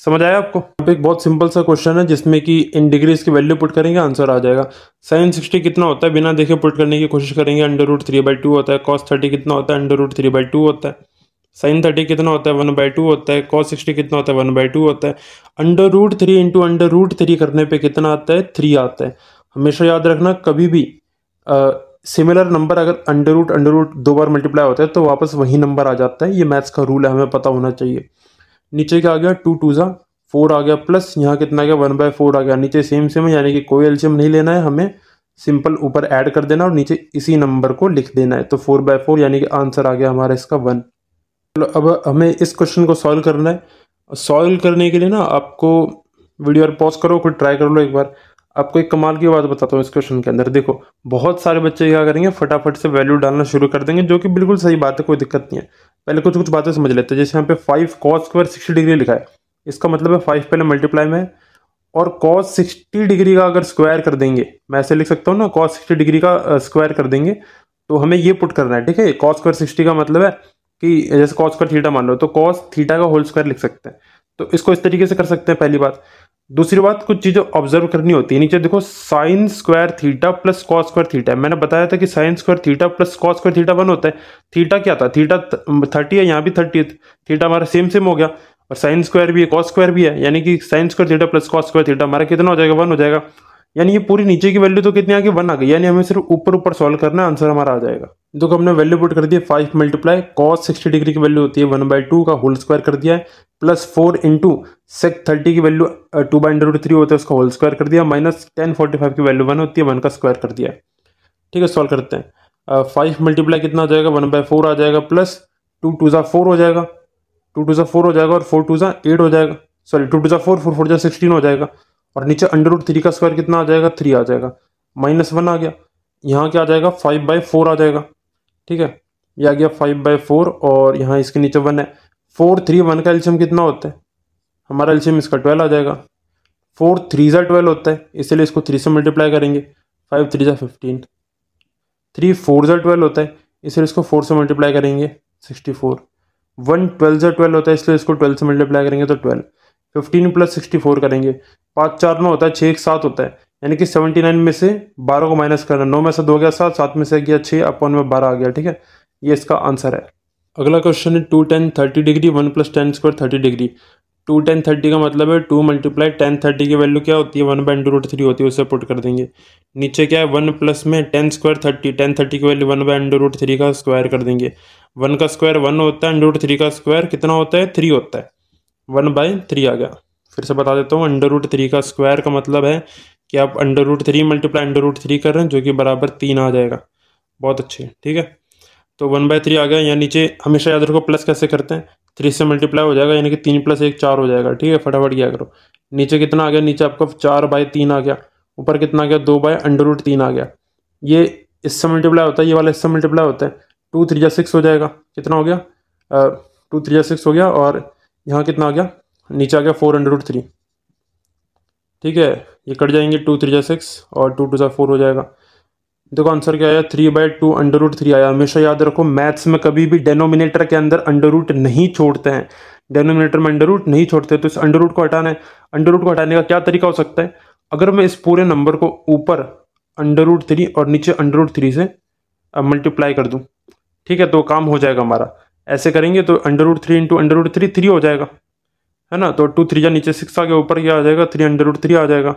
समझ आया आपको? यहाँ पे एक बहुत सिंपल सा क्वेश्चन है जिसमें कि इन डिग्रीज की वैल्यू पुट करेंगे, आंसर आ जाएगा। साइन 60 कितना होता है? बिना देखे पुट करने की कोशिश करेंगे। √3/2 होता है। कॉस 30 कितना होता है? √3/2 होता है। साइन 30 कितना होता है? 1/2 होता है। कॉस 60 कितना होता है? 1/2 होता है। √3 इंटू √3 करने पे कितना आता है? 3 आता है। हमेशा याद रखना, कभी भी सिमिलर नंबर अगर अंडर रूट 2 बार मल्टीप्लाई होता है तो वापस वही नंबर आ जाता है। ये मैथ्स का रूल है, हमें पता होना चाहिए। नीचे क्या आ गया? 2 2 जा 4 आ गया, प्लस यहाँ कितना आ गया? 1/4 आ गया। नीचे सेम सेम है, यानी कि कोई एलसीएम नहीं लेना है हमें, सिंपल ऊपर ऐड कर देना और नीचे इसी नंबर को लिख देना है। तो 4/4 यानी कि आंसर आ गया हमारा इसका 1। चलो अब हमें इस क्वेश्चन को सॉल्व करना है। सॉल्व करने के लिए ना आपको वीडियो पॉज करो, खुद ट्राई कर लो एक बार। आपको एक कमाल की बात बताता हूँ इस क्वेश्चन के अंदर। देखो बहुत सारे बच्चे क्या करेंगे, फटाफट से वैल्यू डालना शुरू कर देंगे, जो कि बिल्कुल सही बात है, कोई दिक्कत नहीं है। पहले कुछ कुछ बातें समझ लेते हैं। जैसे यहाँ पे 5 cos स्क्वायर 60 डिग्री लिखा है, इसका मतलब है 5 पहले मल्टीप्लाई में है, और cos 60 डिग्री का अगर स्क्वायर कर देंगे, मैं ऐसे लिख सकता हूँ ना, cos 60 डिग्री का स्क्वायर कर देंगे, तो हमें ये पुट करना है, ठीक है। cos स्क्वायर 60 का मतलब है कि जैसे cos स्क्वायर थीटा मान लो, तो cos थीटा का होल स्क्वायर लिख सकते हैं। तो इसको इस तरीके से कर सकते हैं, पहली बात। दूसरी बात, कुछ चीजें ऑब्जर्व करनी होती है। नीचे देखो, sign square theta plus cos square theta. मैंने बताया था कि sine square theta plus cos square theta 1 होता है। थीटा क्या था? थीटा 30 है, यहाँ भी 30 है। थीटा हमारा सेम सेम हो गया, और साइन स्क्वायर भी है, कॉस स्क्वायर भी है, यानी कि sine square theta plus cos square theta हमारा कितना हो जाएगा? 1 हो जाएगा। यानी ये पूरी नीचे की वैल्यू तो कितनी आ गई? 1 आ गई। यानी हमें सिर्फ ऊपर ऊपर सॉल्व करना है, आंसर हमारा आ जाएगा। देखो हमने वैल्यू पुट कर दी है, 5 मल्टीप्लाई कॉस 60 डिग्री की वैल्यू होती है 1/2 का होल स्क्वायर कर दिया है, प्लस 4 इंटू सेक 30 की वैल्यू 2/√3 होता है, उसका होल स्क्वायर कर दिया, माइनस tan 45 की वैल्यू 1 होती है, 1 का स्क्वायर कर दिया है। ठीक है, सॉल्व करते हैं। 5 मल्टीप्लाई कितना आ जाएगा? 1/4 आ जाएगा, प्लस 2 2 जा 4 हो जाएगा, 2 2 जा 4 हो जाएगा, और 4 2 जा 8 हो जाएगा। सॉरी 2 2 जा 4, 4 4 जा 16 हो जाएगा। और नीचे √3 का स्क्वायर कितना आ जाएगा? 3 आ जाएगा, -1 आ गया। यहाँ क्या आ जाएगा? 5/4 आ जाएगा। ठीक है, ये आ गया 5/4, और यहाँ इसके नीचे 1 है। 4 3 1 का एलसीएम कितना होता है? हमारा एलसीएम इसका 12 आ जाएगा। 4 3 जा 12 होता है, इसलिए इसको 3 से मल्टीप्लाई करेंगे। 5 3 जा 15। 3 4 जा 12 होता है, इसलिए इसको 4 से मल्टीप्लाई करेंगे, 64। 1 12 जा 12 होता है, इसलिए इसको 12 से मल्टीप्लाई करेंगे तो 12। 15 प्लस 64 करेंगे, 5 4 9 होता है, 6 1 7 होता है, यानी कि 79 में से 12 को माइनस करना। 9 में से 2 गया 7, 7 में से गया 6, अपन में 12 आ गया। ठीक है, ये इसका आंसर है। अगला क्वेश्चन है 2 tan 30 degree 1 plus tan square 30 degree. 2 tan 30 का मतलब है 2 मल्टीप्लाई tan 30 की वैल्यू क्या होती है? 1/√3 होती है, उससे पुट कर देंगे। नीचे क्या है? 1 प्लस में tan स्क्वायर 30, tan 30 की वैल्यू 1/√3 का स्क्वायर कर देंगे। 1 का स्क्वायर 1 होता है, √3 का स्क्वायर कितना होता है? 3 होता है, 1/3 आ गया। फिर से बता देता हूँ, √3 का स्क्वायर का मतलब है कि आप √3 मल्टीप्लाई √3 कर रहे हैं, जो कि बराबर 3 आ जाएगा। बहुत अच्छे, ठीक है। तो 1/3 आ गया। यहाँ नीचे हमेशा याद रखो प्लस कैसे करते हैं, 3 से मल्टीप्लाई हो जाएगा, यानी कि 3 + 1 4 हो जाएगा। ठीक है, फटाफट किया करो। नीचे कितना आ गया? नीचे आपका 4/3 आ गया, ऊपर कितना आ गया, 2/√3 आ गया। ये इससे मल्टीप्लाई होता है, ये वाला इससे मल्टीप्लाई होता है, 2 3 6 हो जाएगा। कितना हो गया, 2 3 6 हो गया। और यहाँ कितना आ गया, नीचे आ गया 4√3। ठीक है, ये कट जाएंगे, 2 3 6 और 2 2 4 हो जाएगा। देखो आंसर क्या आया, 3/2√3 आया। हमेशा याद रखो मैथ्स में कभी भी डेनोमिनेटर के अंदर अंडर रूट नहीं छोड़ते हैं, डेनोमिनेटर में अंडर रूट नहीं छोड़ते। तो इस अंडर रूट को हटाना है। अंडर रूट को हटाने का क्या तरीका हो सकता है, अगर मैं इस पूरे नंबर को ऊपर √3 और नीचे √3 से मल्टीप्लाई कर दूं, ठीक है, तो काम हो जाएगा हमारा। ऐसे करेंगे तो √3 इंटू √3 3 हो जाएगा, है ना। तो 2 3 जा नीचे 6 आ गया, ऊपर क्या आ जाएगा, 3 √3 आ जाएगा।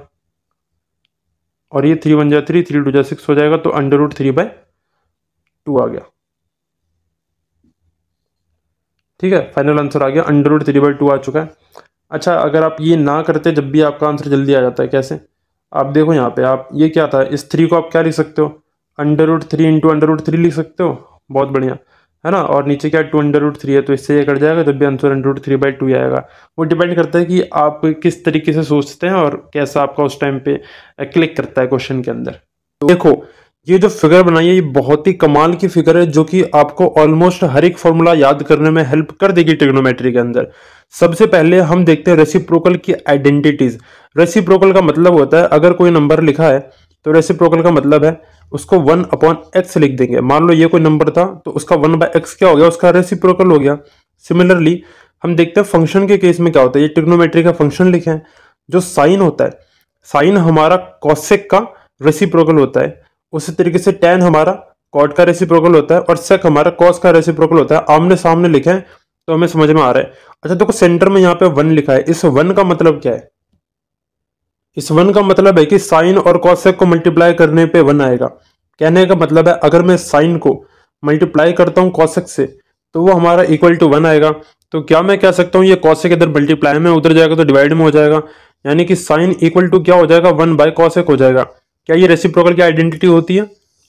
और ये 3 1 जा 3, 3 2 जा 6 हो जाएगा। तो √3/2 आ गया। ठीक है, फाइनल आंसर आ गया, √3/2 आ चुका है। अच्छा, अगर आप ये ना करते जब भी आपका आंसर जल्दी आ जाता है, कैसे, आप देखो यहाँ पे, आप ये क्या था, इस 3 को आप क्या लिख सकते हो, √3 इंटू √3 लिख सकते हो। बहुत बढ़िया, है ना। और नीचे क्या 2 √3 है, तो इससे ये कट जाएगा, जब भी आंसर √3/2 आएगा। वो डिपेंड करता है कि आप किस तरीके से सोचते हैं और कैसा आपका उस टाइम पे क्लिक करता है क्वेश्चन के अंदर। तो देखो ये जो फिगर बनाई है, ये बहुत ही कमाल की फिगर है, जो कि आपको ऑलमोस्ट हर एक फॉर्मूला याद करने में हेल्प कर देगी ट्रिग्नोमेट्री के अंदर। सबसे पहले हम देखते हैं रेसिप्रोकल की आइडेंटिटीज। रेसिप्रोकल का मतलब होता है, अगर कोई नंबर लिखा है तो रेसिप्रोकल का मतलब है उसको 1/x लिख देंगे। मान लो ये कोई नंबर था, तो उसका 1/x क्या हो गया, उसका रेसिप्रोकल हो गया। सिमिलरली हम देखते हैं फंक्शन के केस में क्या होता है। ये ट्रिग्नोमेट्री का फंक्शन लिखे हैं, जो साइन होता है, साइन हमारा कॉसेक का रेसिप्रोकल होता है। उसी तरीके से tan हमारा कॉट का रेसिप्रोकल होता है और सेक हमारा कॉस का रेसिप्रोकल होता है। आमने सामने लिखे हैं तो हमें समझ में आ रहा है। अच्छा देखो सेंटर में यहाँ पे 1 लिखा है, इस 1 का मतलब क्या है, इस 1 का मतलब है कि साइन और कॉसेक को मल्टीप्लाई करने पे 1 आएगा। कहने का मतलब है अगर मैं साइन को मल्टीप्लाई करता हूँ कॉसेक से, तो वो हमारा इक्वल टू 1 आएगा। तो क्या मैं कह सकता हूँ, ये कॉसेक इधर मल्टीप्लाई में उधर जाएगा तो डिवाइड में हो जाएगा, यानी कि साइन इक्वल टू क्या हो जाएगा, 1/cosec हो जाएगा। क्या ये रेसिप्रोकल की आइडेंटिटी होती है?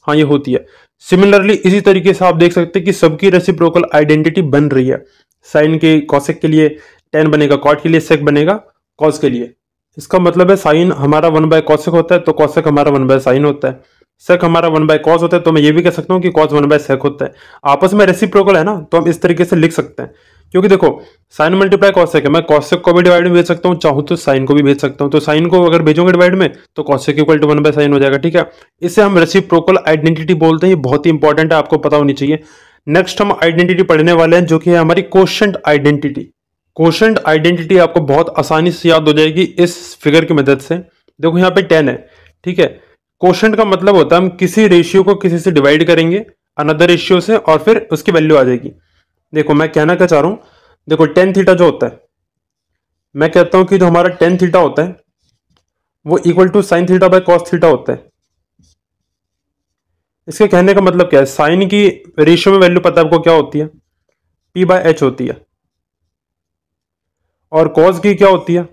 हाँ ये होती है। सिमिलरली इसी तरीके से आप देख सकते हैं कि सबकी रेसिप्रोकल आइडेंटिटी बन रही है। साइन के कॉसेक के लिए tan बनेगा, कॉट के लिए सेक बनेगा कॉस के लिए। इसका मतलब है साइन हमारा 1/cosec होता है तो कॉसेक हमारा 1/sin होता है, सेक हमारा 1/cos होता है, तो मैं ये भी कह सकता हूँ कि cos 1/sec होता है। आपस में रेसिप्रोकल है ना, तो हम इस तरीके से लिख सकते हैं। क्योंकि देखो साइन मल्टीप्लाई कॉसेक है, मैं कॉसेक को भी डिवाइड में भेज सकता हूँ, चाहूँ तो साइन को भी भेज सकता हूँ। तो साइन को अगर भेजोगे डिवाइड में तो कॉसेक इक्वल टू 1/sin हो जाएगा। ठीक है, इसे हम रेसिप्रोकल आइडेंटिटी बोलते हैं। ये बहुत ही इंपॉर्टेंट है, आपको पता होनी चाहिए। नेक्स्ट हम आइडेंटिटी पढ़ने वाले हैं, जो कि है हमारी कोशेंट आइडेंटिटी। कोशेंट आइडेंटिटी आपको बहुत आसानी से याद हो जाएगी इस फिगर की मदद से। देखो यहाँ पे 10 है, ठीक है। कोशेंट का मतलब होता है हम किसी रेशियो को किसी से डिवाइड करेंगे अनदर रेशियो से और फिर उसकी वैल्यू आ जाएगी। देखो मैं कहना क्या चाह रहा हूं, देखो tan थीटा जो होता है, मैं कहता हूं कि जो हमारा tan थीटा होता है वो equal to sin theta by cos theta होता है। इसके कहने का मतलब क्या है, साइन की रेशियो में वैल्यू पता है आपको क्या होती है, p/h होती है, और cos की क्या होती है,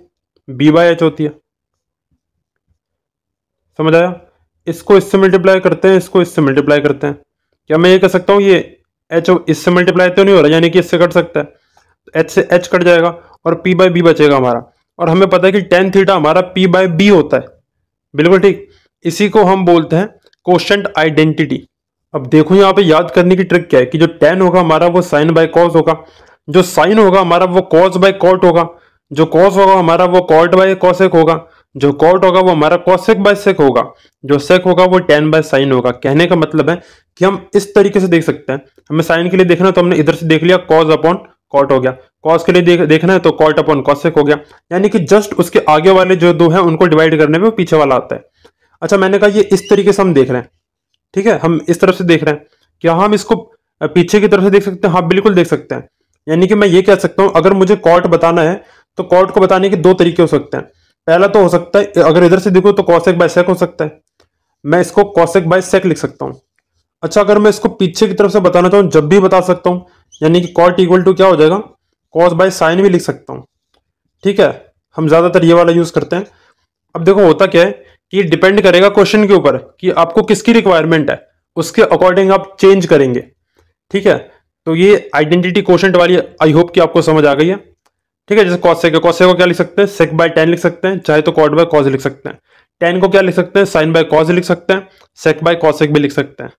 b/h होती है। समझ आया? इसको इससे मल्टीप्लाई करते हैं, इसको इससे मल्टीप्लाई करते हैं। क्या मैं ये कह सकता हूं ये h इससे मल्टीप्लाई तो नहीं हो रहा, यानी कि इससे कट सकता है, h से h कट जाएगा और p/b बचेगा हमारा। और हमें पता है कि tan थीटा हमारा p/b होता है। बिल्कुल ठीक, इसी को हम बोलते हैं कोशेंट आइडेंटिटी। अब देखो यहाँ पे याद करने की ट्रिक क्या है कि जो tan होगा हमारा वो sin बाय cos होगा, जो sin होगा हमारा वो cos बाय cot होगा, जो cos होगा हमारा वो cot बाय cosec होगा, जो cot होगा वो हमारा cosec बाय sec होगा, जो sec होगा वो tan बाय sin होगा। कहने का मतलब है कि हम इस तरीके से देख सकते हैं। हमें sin के लिए देखना है तो हमने इधर से देख लिया cos अपॉन cot हो गया, cos के लिए देखना है तो cot अपॉन cosec हो गया, यानी कि जस्ट उसके आगे वाले जो दो हैं उनको डिवाइड करने में पीछे वाला आता है। अच्छा मैंने कहा ये इस तरीके से हम देख रहे हैं, ठीक है, हम इस तरफ से देख रहे हैं। क्या हम इसको पीछे की तरफ से देख सकते हैं? हाँ बिल्कुल देख सकते हैं। यानी कि मैं ये कह सकता हूं अगर मुझे कॉट बताना है तो कॉट को बताने के दो तरीके हो सकते हैं। पहला तो हो सकता है अगर इधर से देखो तो कॉसेक बाय सेक हो सकता है, मैं इसको कॉसेक बाय सेक लिख सकता हूं। अच्छा अगर मैं इसको पीछे की तरफ से बताना चाहूँ जब भी बता सकता हूँ, यानी कि कॉट इक्वल टू क्या हो जाएगा, कॉस बाय साइन भी लिख सकता हूँ। ठीक है, हम ज्यादातर ये वाला यूज करते हैं। अब देखो होता क्या है कि डिपेंड करेगा क्वेश्चन के ऊपर कि आपको किसकी रिक्वायरमेंट है, उसके अकॉर्डिंग आप चेंज करेंगे। ठीक है, तो ये आइडेंटिटी कोशेंट वाली आई होप कि आपको समझ आ गई है। ठीक है, जैसे कॉसेक है, कॉसेक को क्या लिख सकते हैं, सेक बाय tan लिख सकते हैं, चाहे तो कॉट बाय कॉस लिख सकते हैं। टेन को क्या लिख सकते हैं, साइन बाय कॉस लिख सकते हैं, सेक बाय कॉसेक भी लिख सकते हैं।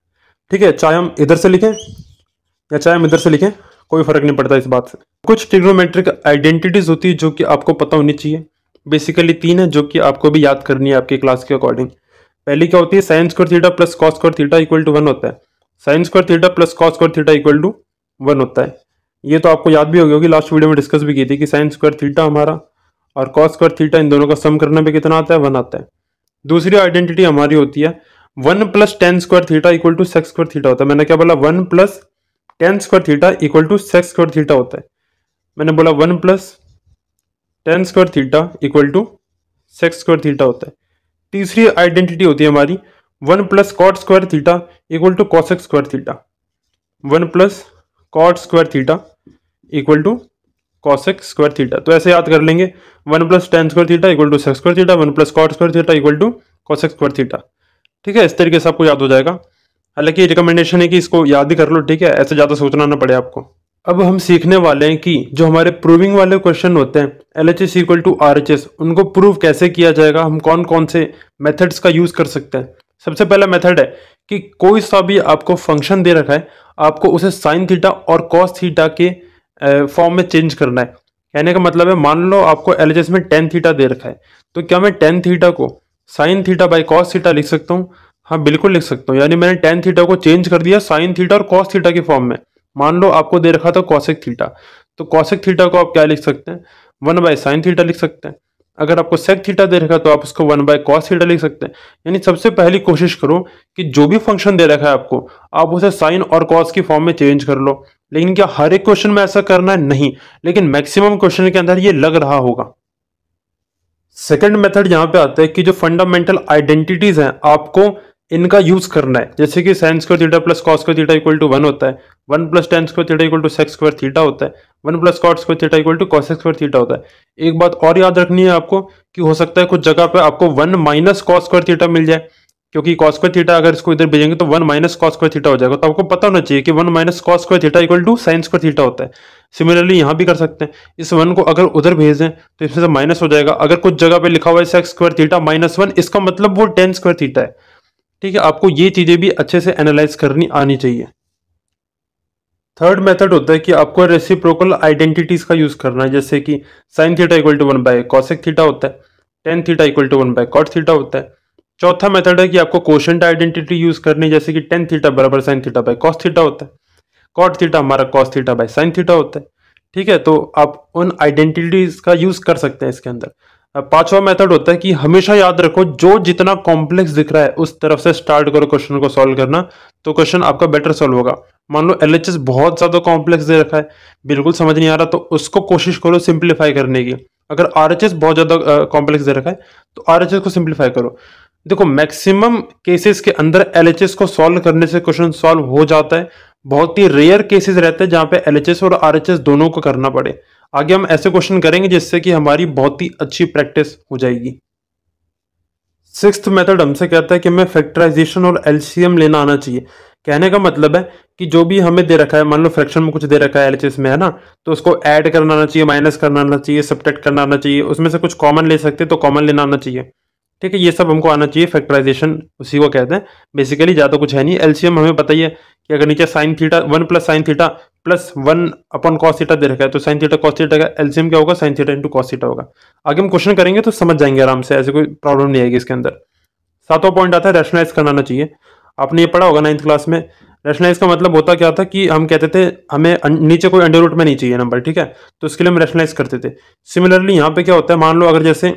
ठीक है, चाहे हम इधर से लिखें या चाहे हम इधर से लिखें, कोई फर्क नहीं पड़ता इस बात से। कुछ ट्रिग्नोमेट्रिक आइडेंटिटीज होती है जो कि आपको पता होनी चाहिए। बेसिकली 3 है जो कि आपको भी याद करनी है आपकी क्लास के अकॉर्डिंग। पहली क्या होती है, sine square theta plus cos square theta equal to 1 होता है। Sine square theta plus cos square theta equal to 1 होता है। ये तो आपको याद भी होगी, लास्ट वीडियो में डिस्कस भी की थी कि साइन स्क्वायर थीटा हमारा और कॉस स्क्वायर थीटा इन दोनों का सम करने पे कितना आता है, 1 आता है। दूसरी आइडेंटिटी हमारी होती है 1 plus tan square theta equal to sec square theta होता है। मैंने क्या बोला, 1 plus tan square theta equal to sec square theta होता है। मैंने बोला 1 plus tan square theta equal to sec square theta होता है। तीसरी आइडेंटिटी होती है हमारी 1 plus cot square theta equal to cosec square theta. 1 plus cot square theta equal to cosec square theta. तो ऐसे याद कर लेंगे, 1 plus tan square theta equal to sec square theta, 1 plus cot square theta equal to cosec square theta. ठीक है, इस तरीके से आपको याद हो जाएगा। हालांकि रिकमेंडेशन है कि इसको याद ही कर लो, ठीक है, ऐसे ज़्यादा सोचना ना पड़े आपको। अब हम सीखने वाले हैं कि जो हमारे प्रूविंग वाले क्वेश्चन होते हैं LHS इक्वल टू RHS, उनको प्रूव कैसे किया जाएगा, हम कौन कौन से मेथड्स का यूज़ कर सकते हैं। सबसे पहला मेथड है कि कोई सा भी आपको फंक्शन दे रखा है, आपको उसे साइन थीटा और कॉस थीटा के फॉर्म में चेंज करना है। कहने का मतलब है, मान लो आपको LHS में टेन थीटा दे रखा है, तो क्या मैं टेन थीटा को sign theta by cos theta लिख सकता हूँ? हाँ, बिल्कुल लिख सकता हूँ। यानी मैंने टेन थीटा को चेंज कर दिया साइन थीटा और कॉस थीटा के फॉर्म में। मान लो आपको दे रखा था कॉसेक थीटा, तो कॉसेक थीटा को आप क्या लिख सकते हैं, 1 बाय साइन थीटा लिख सकते हैं। अगर आपको सेक थीटा दे रखा तो आप उसको 1 बाय कॉस थीटा लिख सकते हैं। यानी सबसे पहली कोशिश करो कि जो भी फंक्शन दे रखा है आपको, आप उसे साइन और कॉस की फॉर्म में चेंज कर लो। लेकिन क्या हर एक क्वेश्चन में ऐसा करना है? नहीं, लेकिन मैक्सिमम क्वेश्चन के अंदर ये लग रहा होगा। सेकंड मेथड यहां पे आता है कि जो फंडामेंटल आइडेंटिटीज हैं आपको इनका यूज करना है। जैसे कि sine square theta plus cos square theta equal to 1 होता है, 1 plus tan square theta equal to sec square theta होता है, 1 plus cot square theta equal to cosec square theta होता है। एक बात और याद रखनी है आपको कि हो सकता है कुछ जगह पे आपको 1 माइनस कॉस स्क्वायर थीटा मिल जाए, क्योंकि कॉस स्क्वायर थीटा अगर इसको इधर भेजेंगे तो 1 माइनस कॉस स्क्वायर थीटा हो जाएगा। तो आपको पता होना चाहिए कि 1 minus cos square theta equal to sine square theta होता है। सिमिलरली यहाँ भी कर सकते हैं, इस 1 को अगर उधर भेज दें तो इसमें से माइनस हो जाएगा। अगर कुछ जगह पे लिखा हुआ है सेक स्क्वायर थीटा माइनस 1, इसका मतलब वो टेन स्क्वायर थीटा है। ठीक है, आपको ये चीजें भी अच्छे से एनालाइज करनी आनी चाहिए। थर्ड मेथड होता है कि आपको रेसिप्रोकल आइडेंटिटीज का यूज करना है। जैसे कि sine theta equal to 1 by cosec theta होता है, tan theta equal to 1 by cot theta होता है। चौथा मेथड है कि आपको कोशेंट आइडेंटिटी यूज करनी है। जैसे कि टेन थीटा बराबर sine theta by cos theta होता है, कॉट थीटा हमारा cos theta by sine theta होता है। ठीक है, तो आप उन आइडेंटिटीज का यूज कर सकते हैं इसके अंदर। पांचवा मेथड होता है कि हमेशा याद रखो, जो जितना कॉम्प्लेक्स दिख रहा है उस तरफ से स्टार्ट करो क्वेश्चन को सॉल्व करना, तो क्वेश्चन आपका बेटर सॉल्व होगा। मान लो LHS बहुत ज्यादा कॉम्प्लेक्स दे रखा है, बिल्कुल समझ नहीं आ रहा, तो उसको कोशिश करो सिंप्लीफाई करने की। अगर RHS बहुत ज्यादा कॉम्प्लेक्स दे रखा है तो RHS को सिंप्लीफाई करो। देखो, मैक्सिमम केसेस के अंदर LHS को सॉल्व करने से क्वेश्चन सॉल्व हो जाता है। बहुत ही रेयर केसेस रहते हैं जहां पे LHS और RHS दोनों को करना पड़े। आगे हम ऐसे क्वेश्चन करेंगे जिससे कि हमारी बहुत ही अच्छी प्रैक्टिस हो जाएगी। सिक्स्थ मेथड हमसे कहता है कि हमें फैक्टराइजेशन और LCM लेना आना चाहिए। कहने का मतलब है कि जो भी हमें दे रखा है, मान लो फ्रैक्शन में कुछ दे रखा है LHS में, है ना, तो उसको ऐड करना आना चाहिए, माइनस करना आना चाहिए, सब्ट्रैक्ट करना आना चाहिए, उसमें से कुछ कॉमन ले सकते तो कॉमन लेना आना चाहिए। ठीक है, ये सब हमको आना चाहिए। फैक्टराइजेशन उसी को कहते हैं, बेसिकली ज्यादा कुछ है नहीं। LCM हमें पता ही है कि अगर नीचे sine theta 1 plus sign theta plus 1 अपन कॉस थीटा दे रखा है, तो साइन थीटा कॉस थीटा का LCM क्या होगा, sine theta into cos theta होगा। आगे हम क्वेश्चन करेंगे तो समझ जाएंगे आराम से, ऐसे कोई प्रॉब्लम नहीं आएगी इसके अंदर। सातवां पॉइंट आता है रैशनलाइज करना आना चाहिए। आपने ये पढ़ा होगा 9th क्लास में। रैशनलाइज का मतलब होता क्या था कि हम कहते थे हमें नीचे कोई अंडर रूट में नहीं चाहिए नंबर, ठीक है, तो उसके लिए हम रैशनलाइज करते थे। सिमिलरली यहाँ पे क्या होता है, मान लो अगर जैसे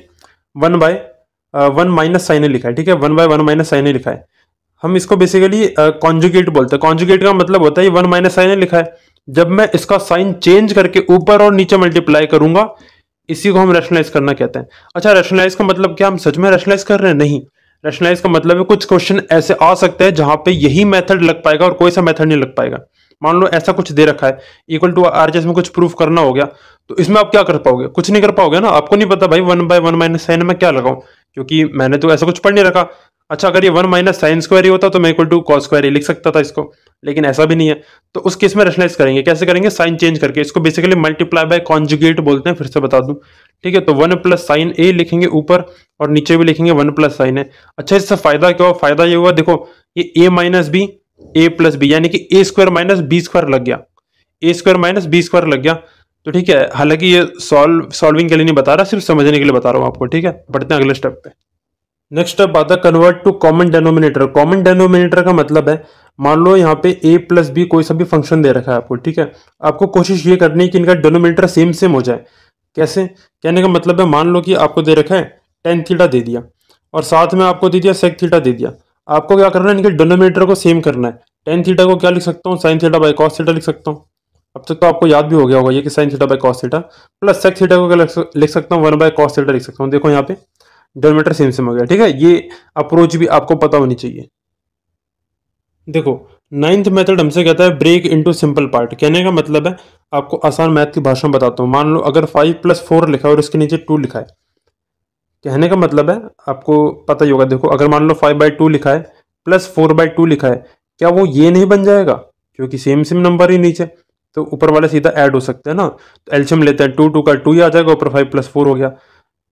1 बाय 1 माइनस साइन लिखा है, ठीक है, 1 बाय 1 माइनस साइन लिखा है, हम इसको बेसिकली कॉन्जुगेट बोलते हैं। कॉन्जुगेट का मतलब होता है ये 1 माइनस साइन लिखा है, जब मैं इसका साइन चेंज करके ऊपर और नीचे मल्टीप्लाई करूंगा, इसी को हम रैशनलाइज करना कहते हैं। अच्छा, रैशनलाइज का मतलब क्या हम सच में रैशनलाइज कर रहे हैं? नहीं, रैशनलाइज का मतलब है कुछ क्वेश्चन ऐसे आ सकते हैं जहां पे यही मेथड लग पाएगा और कोई सा मेथड नहीं लग पाएगा। मान लो ऐसा कुछ दे रखा है, इक्वल टू RHS में कुछ प्रूफ करना हो गया, तो इसमें आप क्या कर पाओगे? कुछ नहीं कर पाओगे ना। आपको नहीं पता भाई 1 बाय 1 माइनस साइन में क्या लगाऊं, क्योंकि मैंने तो ऐसा कुछ पढ़ नहीं रखा। अच्छा, अगर ये 1 माइनस साइन स्क्वायर ही होता तो मैं इक्वल टू कॉस स्क्वायर ही लिख सकता था इसको, लेकिन ऐसा भी नहीं है। तो उस केस में रेशनलाइज करेंगे, कैसे करेंगे? साइन चेंज करके। इसको बेसिकली मल्टीप्लाई बाय कॉन्जुगेट बोलते हैं, फिर से बता दूं, ठीक है। तो 1 प्लस साइन ए लिखेंगे ऊपर, और नीचे भी लिखेंगे 1 प्लस साइन ए। अच्छा, इससे फायदा क्या हुआ? फायदा ये हुआ, देखो ये ए माइनस बी, ए प्लस बी, यानी कि ए स्क्वायर माइनस बी स्क्वायर लग गया, ए स्क्वायर माइनस बी स्क्वायर लग गया। तो ठीक है, हालांकि ये सॉल्विंग के लिए नहीं बता रहा, सिर्फ समझने के लिए बता रहा हूँ आपको, ठीक है। बढ़ते हैं अगले स्टेप पे। नेक्स्ट स्टेप आता है convert to common denominator. Common denominator का मतलब है, मान लो यहाँ पे a प्लस बी कोई सा भी फंक्शन दे रखा है आपको, ठीक है। आपको कोशिश ये करनी है कि इनका डेनोमिनेटर सेम सेम हो जाए। कैसे? कहने का मतलब है, मान लो कि आपको दे रखा है टेन थीटा दे दिया, और साथ में आपको दे दिया सेक थीटा दे दिया। आपको क्या करना है? इनके डेनोमिनेटर को सेम करना है। टेन थीटा को क्या लिख सकता हूँ? Sign theta by cos theta लिख सकता हूँ। अब तक तो आपको याद भी हो गया होगा ये कि sine theta by cos theta, plus sec theta को क्या लिख सकता हूँ? 1 बाय कॉस थीटा लिख सकता हूँ। देखो यहाँ पे डेनोमिनेटर सेम सेम हो गया, ठीक है। ये अप्रोच भी आपको पता होनी चाहिए। देखो, नाइन्थ मेथड हमसे कहता है ब्रेक इनटू सिंपल पार्ट। कहने का मतलब है, आपको आसान मैथ की भाषा में बताता हूँ। मान लो अगर 5 प्लस 4 लिखा है और इसके नीचे 2 लिखा है, कहने का मतलब है आपको पता ही होगा। देखो, अगर मान लो 5/2 लिखा है प्लस 4/2 लिखा है, क्या वो ये नहीं बन जाएगा? क्योंकि सेम सेम नंबर ही नीचे, तो ऊपर वाले सीधा ऐड हो सकते हैं ना। तो एलसीएम लेते हैं, 2 2 का 2 ही आ जाएगा, ऊपर 5 प्लस 4 हो गया।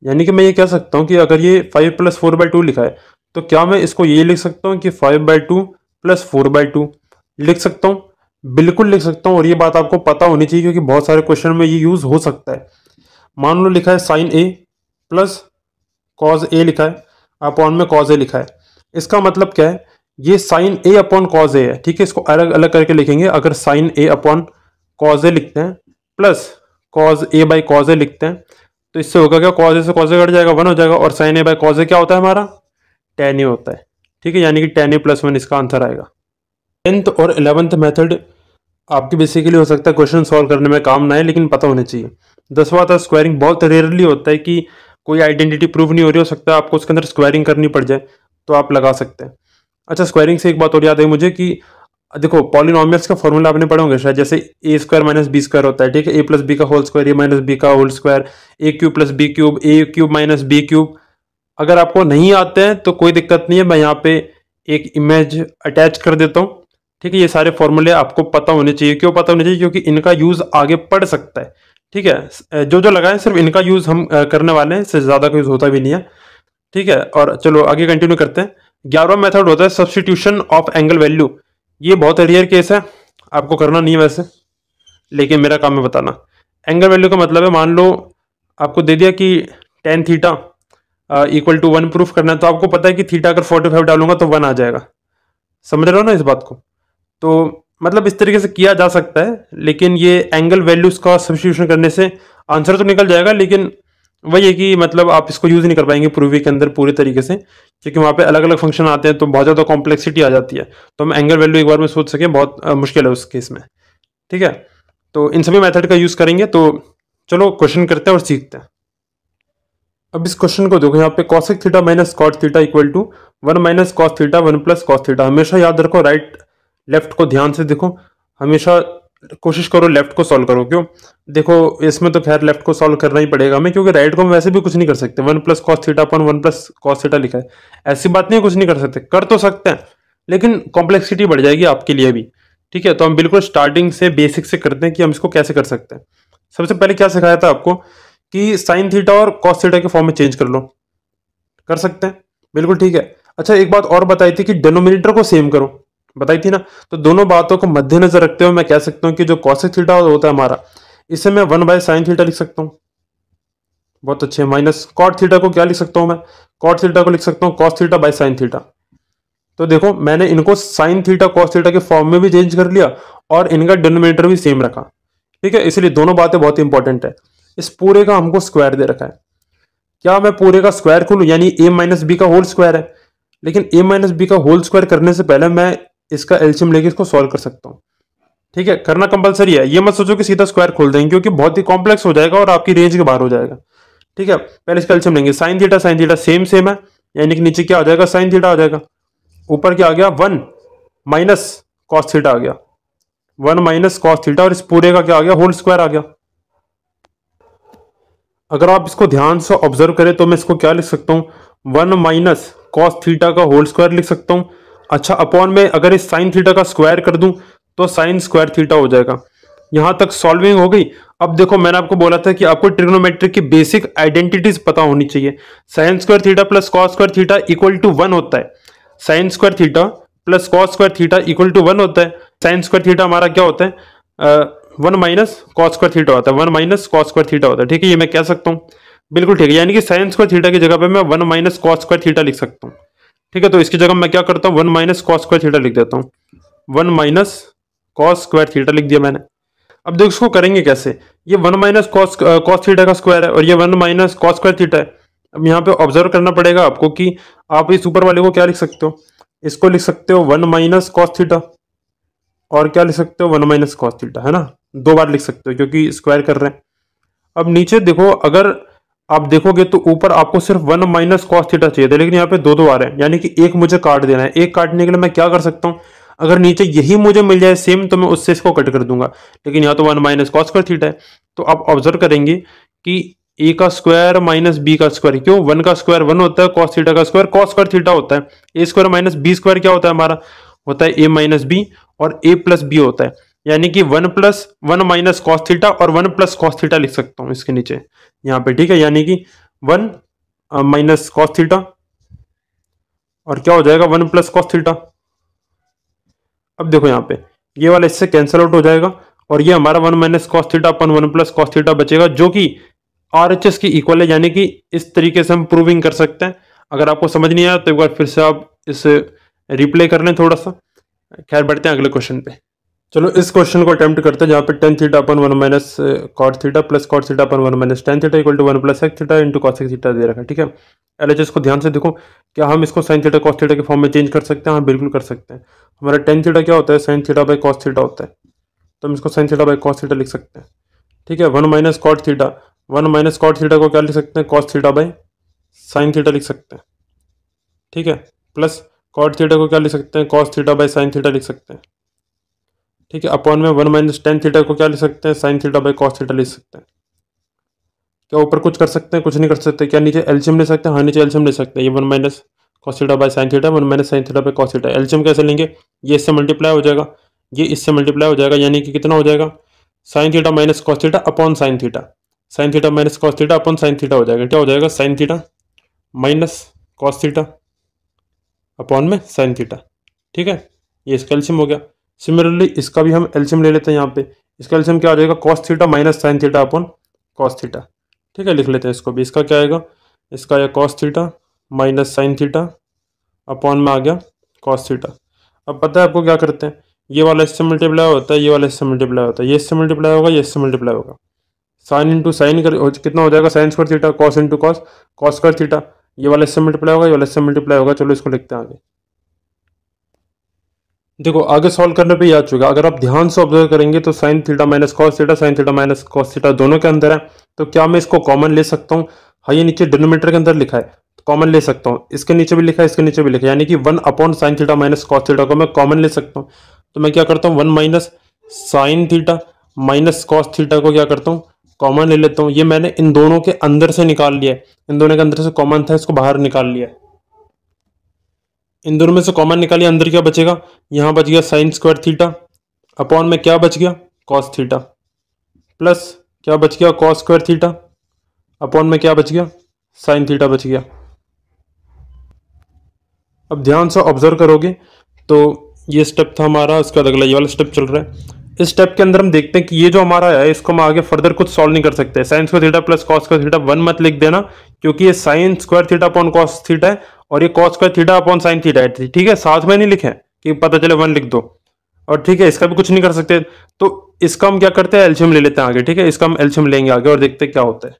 यानी कि मैं ये कह सकता हूँ कि अगर ये 5 प्लस 4/2 लिखा है, तो क्या मैं इसको ये लिख सकता हूँ कि 5/2 प्लस 4/2 लिख सकता हूँ? बिल्कुल लिख सकता हूँ। और ये बात आपको पता होनी चाहिए, क्योंकि बहुत सारे क्वेश्चन में ये यूज हो सकता है। मान लो लिखा है साइन ए प्लस कॉज ए लिखा है, अपॉन में कॉज ए लिखा है। इसका मतलब क्या है? ये sine A upon cos A है, ठीक है। इसको अलग अलग करके लिखेंगे। अगर sine A upon cos A लिखते हैं plus cos A by cos A लिखते हैं, तो इससे होगा क्या? कॉज ए से कॉज ए कट जाएगा, 1 हो जाएगा। और साइन ए बाई कॉज ए क्या होता है हमारा? टेन ए होता है, ठीक है। यानी कि टेन ए प्लस 1 इसका आंसर आएगा। 10th और 11th मेथड आपके बेसिकली हो सकता है क्वेश्चन सॉल्व करने में काम ना आए, लेकिन पता होने चाहिए। 10वां था स्क्वायरिंग। बहुत रेयरली होता है कि कोई आइडेंटिटी प्रूव नहीं हो रही, हो सकता है आपको उसके अंदर स्क्वायरिंग करनी पड़ जाए, तो आप लगा सकते हैं। अच्छा, स्क्वायरिंग से एक बात और याद है मुझे कि देखो, पॉलिनॉमियल्स का फॉर्मूला आपने पढ़ा होंगे शायद, जैसे ए स्क्वायर माइनस बी स्क्वायर होता है, ठीक है। ए प्लस बी का होल स्क्वायर, ए माइनस बी का होल स्क्वायर, ए क्यूब प्लस बी क्यूब, ए क्यूब माइनस बी क्यूब। अगर आपको नहीं आते हैं तो कोई दिक्कत नहीं है, मैं यहाँ पे एक इमेज अटैच कर देता हूँ, ठीक है। ये सारे फॉर्मूले आपको पता होने चाहिए। क्यों पता होने चाहिए? क्योंकि इनका यूज आगे पड़ सकता है, ठीक है। जो जो लगाए सिर्फ इनका यूज हम करने वाले हैं, इससे ज्यादा का यूज होता भी नहीं है, ठीक है। और चलो आगे कंटिन्यू करते हैं। 11वां मेथड होता है सब्सटीट्यूशन ऑफ एंगल वैल्यू। ये बहुत रेयर केस है, आपको करना नहीं है वैसे, लेकिन मेरा काम है बताना। एंगल वैल्यू का मतलब है, मान लो आपको दे दिया कि tan theta equal to 1 proof करना है, तो आपको पता है कि थीटा अगर 45 डालूंगा तो 1 आ जाएगा। समझ रहे हो ना इस बात को? तो मतलब इस तरीके से किया जा सकता है, लेकिन ये एंगल वैल्यूज का सब्स्टिट्यूशन करने से आंसर तो निकल जाएगा, लेकिन वही है कि मतलब आप इसको यूज नहीं कर पाएंगे प्रूवी के अंदर पूरी तरीके से, क्योंकि वहाँ पे अलग अलग फंक्शन आते हैं, तो बहुत ज़्यादा कॉम्प्लेक्सिटी आ जाती है। तो हम एंगल वैल्यू एक बार में सोच सके, बहुत मुश्किल है उस केस में, ठीक है। तो इन सभी मेथड का यूज करेंगे। तो चलो क्वेश्चन करते हैं और सीखते हैं। अब इस क्वेश्चन को देखो, यहाँ पे cosec theta minus cot theta equal to 1 minus cos theta 1 plus cos theta. हमेशा याद रखो, राइट लेफ्ट को ध्यान से देखो, हमेशा कोशिश करो लेफ्ट को सॉल्व करो। क्यों? देखो, इसमें तो खैर लेफ्ट को सॉल्व करना ही पड़ेगा हमें, क्योंकि राइट को हम वैसे भी कुछ नहीं कर सकते। 1 plus cos theta upon 1 plus cos theta लिखा है, ऐसी बात नहीं है कुछ नहीं कर सकते, कर तो सकते हैं, लेकिन कॉम्प्लेक्सिटी बढ़ जाएगी आपके लिए भी, ठीक है। तो हम बिल्कुल स्टार्टिंग से बेसिक से करते हैं कि हम इसको कैसे कर सकते हैं। सबसे पहले क्या सिखाया था आपको कि साइन थीटा और कॉस थीटा के फॉर्म में चेंज कर लो, कर सकते हैं, बिल्कुल ठीक है। अच्छा, एक बात और बताई थी कि डिनोमिनेटर को सेम करो, बताई थी ना। तो दोनों बातों को मद्देनजर रखते हुए मैं कह सकता हूं कि जो कॉसेक थीटा होता है हमारा, इसे मैं 1 बाय साइन थीटा लिख सकता हूं। बहुत अच्छे। माइनस कॉट थीटा को क्या लिख सकता हूं मैं? कॉट थीटा को लिख सकता हूं cos theta by sine theta. तो देखो, मैंने इनको साइन थीटा कॉस थीटा के फॉर्म में भी चेंज कर लिया और इनका डिनोमिनेटर भी सेम रखा, ठीक है। इसलिए दोनों बातें बहुत इंपॉर्टेंट है। इस पूरे का हमको स्क्वायर दे रखा है, क्या मैं पूरे का स्क्वायर खोलूं? यानी a माइनस बी का होल स्क्वायर है, लेकिन a माइनस बी का होल स्क्वायर करने से पहले मैं इसका एलसीएम लेके इसको सॉल्व कर सकता हूं, ठीक है। करना कंपलसरी है, ये मत सोचो कि सीधा स्क्वायर खोल देंगे, क्योंकि बहुत ही कॉम्प्लेक्स हो जाएगा और आपकी रेंज के बाहर हो जाएगा, ठीक है। पहले इसका एलसीएम लेंगे। साइन थीटा सेम सेम है, यानी कि नीचे क्या आ जाएगा? साइन थीटा आ जाएगा। ऊपर क्या आ गया? 1 माइनस कॉस थीटा आ गया, 1 माइनस कॉस थीटा, और इस पूरे का क्या आ गया? होल स्क्वायर आ गया। अगर आप इसको ध्यान से ऑब्जर्व करें तो मैं इसको क्या लिख सकता हूं? 1 माइनस कॉस थीटा का होल स्क्वायर लिख सकता हूँ। अच्छा, अपॉन में अगर इस साइन थीटा का स्क्वायर कर दूं तो साइन स्क्वायर थीटा हो जाएगा। यहां तक सॉल्विंग हो गई। अब देखो, मैंने आपको बोला था कि आपको ट्रिग्नोमेट्री की बेसिक आइडेंटिटीज पता होनी चाहिए। Sine square theta plus cos square theta equal to 1 होता है। Sine square theta plus cos square theta equal to 1 होता है। साइन स्क्वायर थीटा हमारा क्या होता है, 1 माइनस कॉस स्क्वायर थीटा होता है। 1 माइनस कॉस स्क्वायर थीटा होता है। ठीक है, ये मैं कह सकता हूँ, बिल्कुल ठीक है। यानी कि साइन स्क्वायर थीटा की जगह पे मैं 1 माइनस कॉस स्क्वायर थीटा लिख सकता हूँ। ठीक है, तो इसकी जगह मैं क्या करता हूँ, 1 माइनस कॉस स्क्वायर थीटा लिख देता हूँ। 1 माइनस कॉस स्क्वायर थीटा लिख दिया मैंने। अब देखो इसको करेंगे कैसे। ये 1 माइनस कॉस थीटा का स्क्वायर है और ये 1 माइनस कॉस स्क्वायर थीटा है। अब यहाँ पे ऑब्जर्व करना पड़ेगा आपको कि आप इस ऊपर वाले को क्या लिख सकते हो, इसको लिख सकते हो 1 माइनस कॉस थीटा, और क्या लिख सकते हो 1 माइनस कॉस थीटा, है ना। 2 बार लिख सकते हो क्योंकि स्क्वायर कर रहे हैं। अब नीचे देखो, अगर आप देखोगे तो ऊपर आपको सिर्फ 1 माइनस कॉस थीटा चाहिए था, लेकिन यहाँ पे 2 आ रहे हैं, यानी कि एक मुझे काट देना है। एक काटने के लिए मैं क्या कर सकता हूँ, अगर नीचे यही मुझे मिल जाए सेम तो मैं उससे इसको कट कर दूंगा, लेकिन यहाँ तो 1 माइनस कॉस स्क्वायर थीटा है। तो आप ऑब्जर्व करेंगे कि ए का स्क्वायर माइनस बी का स्क्वायर, क्यों, 1 का स्क्वायर 1 होता है, कॉस थीटा का स्क्वायर कॉस स्क्वायर थीटा होता है। ए स्क्वायर माइनस बी स्क्वायर क्या होता है हमारा, होता है ए माइनस बी, और ए प्लस बी होता है। यानी कि 1 प्लस 1 माइनस कॉस थीटा और 1 प्लस कॉस थीटा लिख सकता हूँ इसके नीचे यहाँ पे। ठीक है, यानी कि 1 माइनस कॉस थीटा और क्या हो जाएगा 1 प्लस कॉस थीटा। अब देखो यहाँ पे ये वाला इससे कैंसिल आउट हो जाएगा और ये हमारा 1 minus cos theta upon 1 plus cos theta बचेगा, जो कि RHS की इक्वल है। यानी कि इस तरीके से हम प्रूविंग कर सकते हैं। अगर आपको समझ नहीं आया तो एक बार फिर से आप इस रिप्ले कर लें थोड़ा सा। खैर, बढ़ते हैं अगले क्वेश्चन पे। चलो इस क्वेश्चन को अटेम्प्ट करते हैं, जहाँ पे tan theta upon 1 minus cot theta plus cot theta upon 1 minus tan theta equal to 1 plus sec theta into cosec theta दे रखा है। ठीक है, LHS को ध्यान से देखो, क्या हम इसको साइन थीटा कॉस थीटा के फॉर्म में चेंज कर सकते हैं? हाँ, बिल्कुल कर सकते हैं। हमारा टेन थीटा क्या होता है, sine theta by cos theta होता है, तो हम इसको sine theta by cos theta लिख सकते हैं। ठीक है, 1 minus cot theta, 1 minus cot theta को क्या लिख सकते हैं, cos theta by sine theta लिख सकते हैं। ठीक है, प्लस कॉट थीटा को क्या लिख सकते हैं, cos theta by sine theta लिख सकते हैं। ठीक है, अपॉन में 1 माइनस टेन थीटा को क्या लिख सकते हैं, sine theta by cos theta लिख सकते हैं। क्या ऊपर कुछ कर सकते हैं, कुछ नहीं कर सकते। क्या नीचे एलसीएम ले सकते हैं? हाँ, नीचे एलसीएम ले सकते हैं। ये 1 minus cos theta by sine theta, 1 minus sign theta by cos theta. LCM कैसे लेंगे, ये इससे मल्टीप्लाई हो जाएगा, ये इससे मल्टीप्लाई हो जाएगा, यानी कि कितना हो जाएगा, sine theta minus cos theta upon sine theta. Sine theta minus cos theta upon sine theta हो जाएगा। क्या हो जाएगा, sine theta minus cos theta upon में साइन थीटा। ठीक है, ये इसका एलसीएम हो गया। सिमिलरली इसका भी हम एलसीएम ले लेते हैं। यहाँ पे इसका एलसीएम क्या आ जाएगा, cos theta minus sine theta upon cos theta. ठीक है, लिख लेते हैं इसको भी। इसका क्या आएगा, इसका आया cos theta minus sine theta upon में आ गया कॉस थीटा। अब पता है आपको क्या करते हैं, ये वाला इससे मल्टीप्लाई होता है, ये वाला इससे मल्टीप्लाई होता है, ये इससे मल्टीप्लाई होगा, ये इससे मल्टीप्लाई होगा। साइन इंटू साइन कितना हो जाएगा, sine square theta, cos into cos, cos square theta. ये वाला इससे मल्टीप्लाई होगा, ये वाला इससे मल्टीप्लाई होगा। चलो इसको लिखते हैं आगे। देखो आगे सॉल्व करने पे याद चुका, अगर आप ध्यान से ऑब्जर्व करेंगे तो sine theta minus cos theta, sine theta minus cos theta दोनों के अंदर है। तो क्या मैं इसको कॉमन ले सकता हूँ? हाँ, ये नीचे डिनोमिनेटर के अंदर लिखा है, तो कॉमन ले सकता हूँ। इसके नीचे भी लिखा है, इसके नीचे भी लिखा है, यानी कि 1 upon sine theta minus cos theta को मैं कॉमन ले सकता हूँ। तो मैं क्या करता हूँ, 1 minus sine theta minus cos theta को क्या करता हूँ, कॉमन ले लेता हूँ। ये मैंने इन दोनों के अंदर से निकाल लिया है, इन दोनों के अंदर से कॉमन था, इसको बाहर निकाल लिया। इन दोनों में से कॉमन निकालिए, अंदर क्या बचेगा, यहाँ बच गया साइन स्क्वायर थीटा अपॉन में क्या बच गया, कॉस थीटा, प्लस क्या बच गया, कॉस स्क्वायर थीटा अपॉन में क्या बच गया, साइन थीटा बच गया। अब ध्यान से ऑब्जर्व करोगे तो ये स्टेप था हमारा, उसका अगला ये वाला स्टेप चल रहा है। इस स्टेप के अंदर हम देखते हैं कि ये जो हमारा है इसको हम आगे फर्दर कुछ सॉल्व नहीं कर सकते। Sign square theta plus cos square theta 1 मत लिख देना, क्योंकि ये sign square theta upon cos theta है और ये cos square theta upon sine theta है। ठीक है, साथ में नहीं लिखे कि पता चले 1 लिख दो। और ठीक है, इसका भी कुछ नहीं कर सकते, तो इसका हम क्या करते हैं, एलसीएम ले लेते हैं आगे। ठीक है, इसका हम एलसीएम लेंगे आगे और देखते हैं क्या होता है।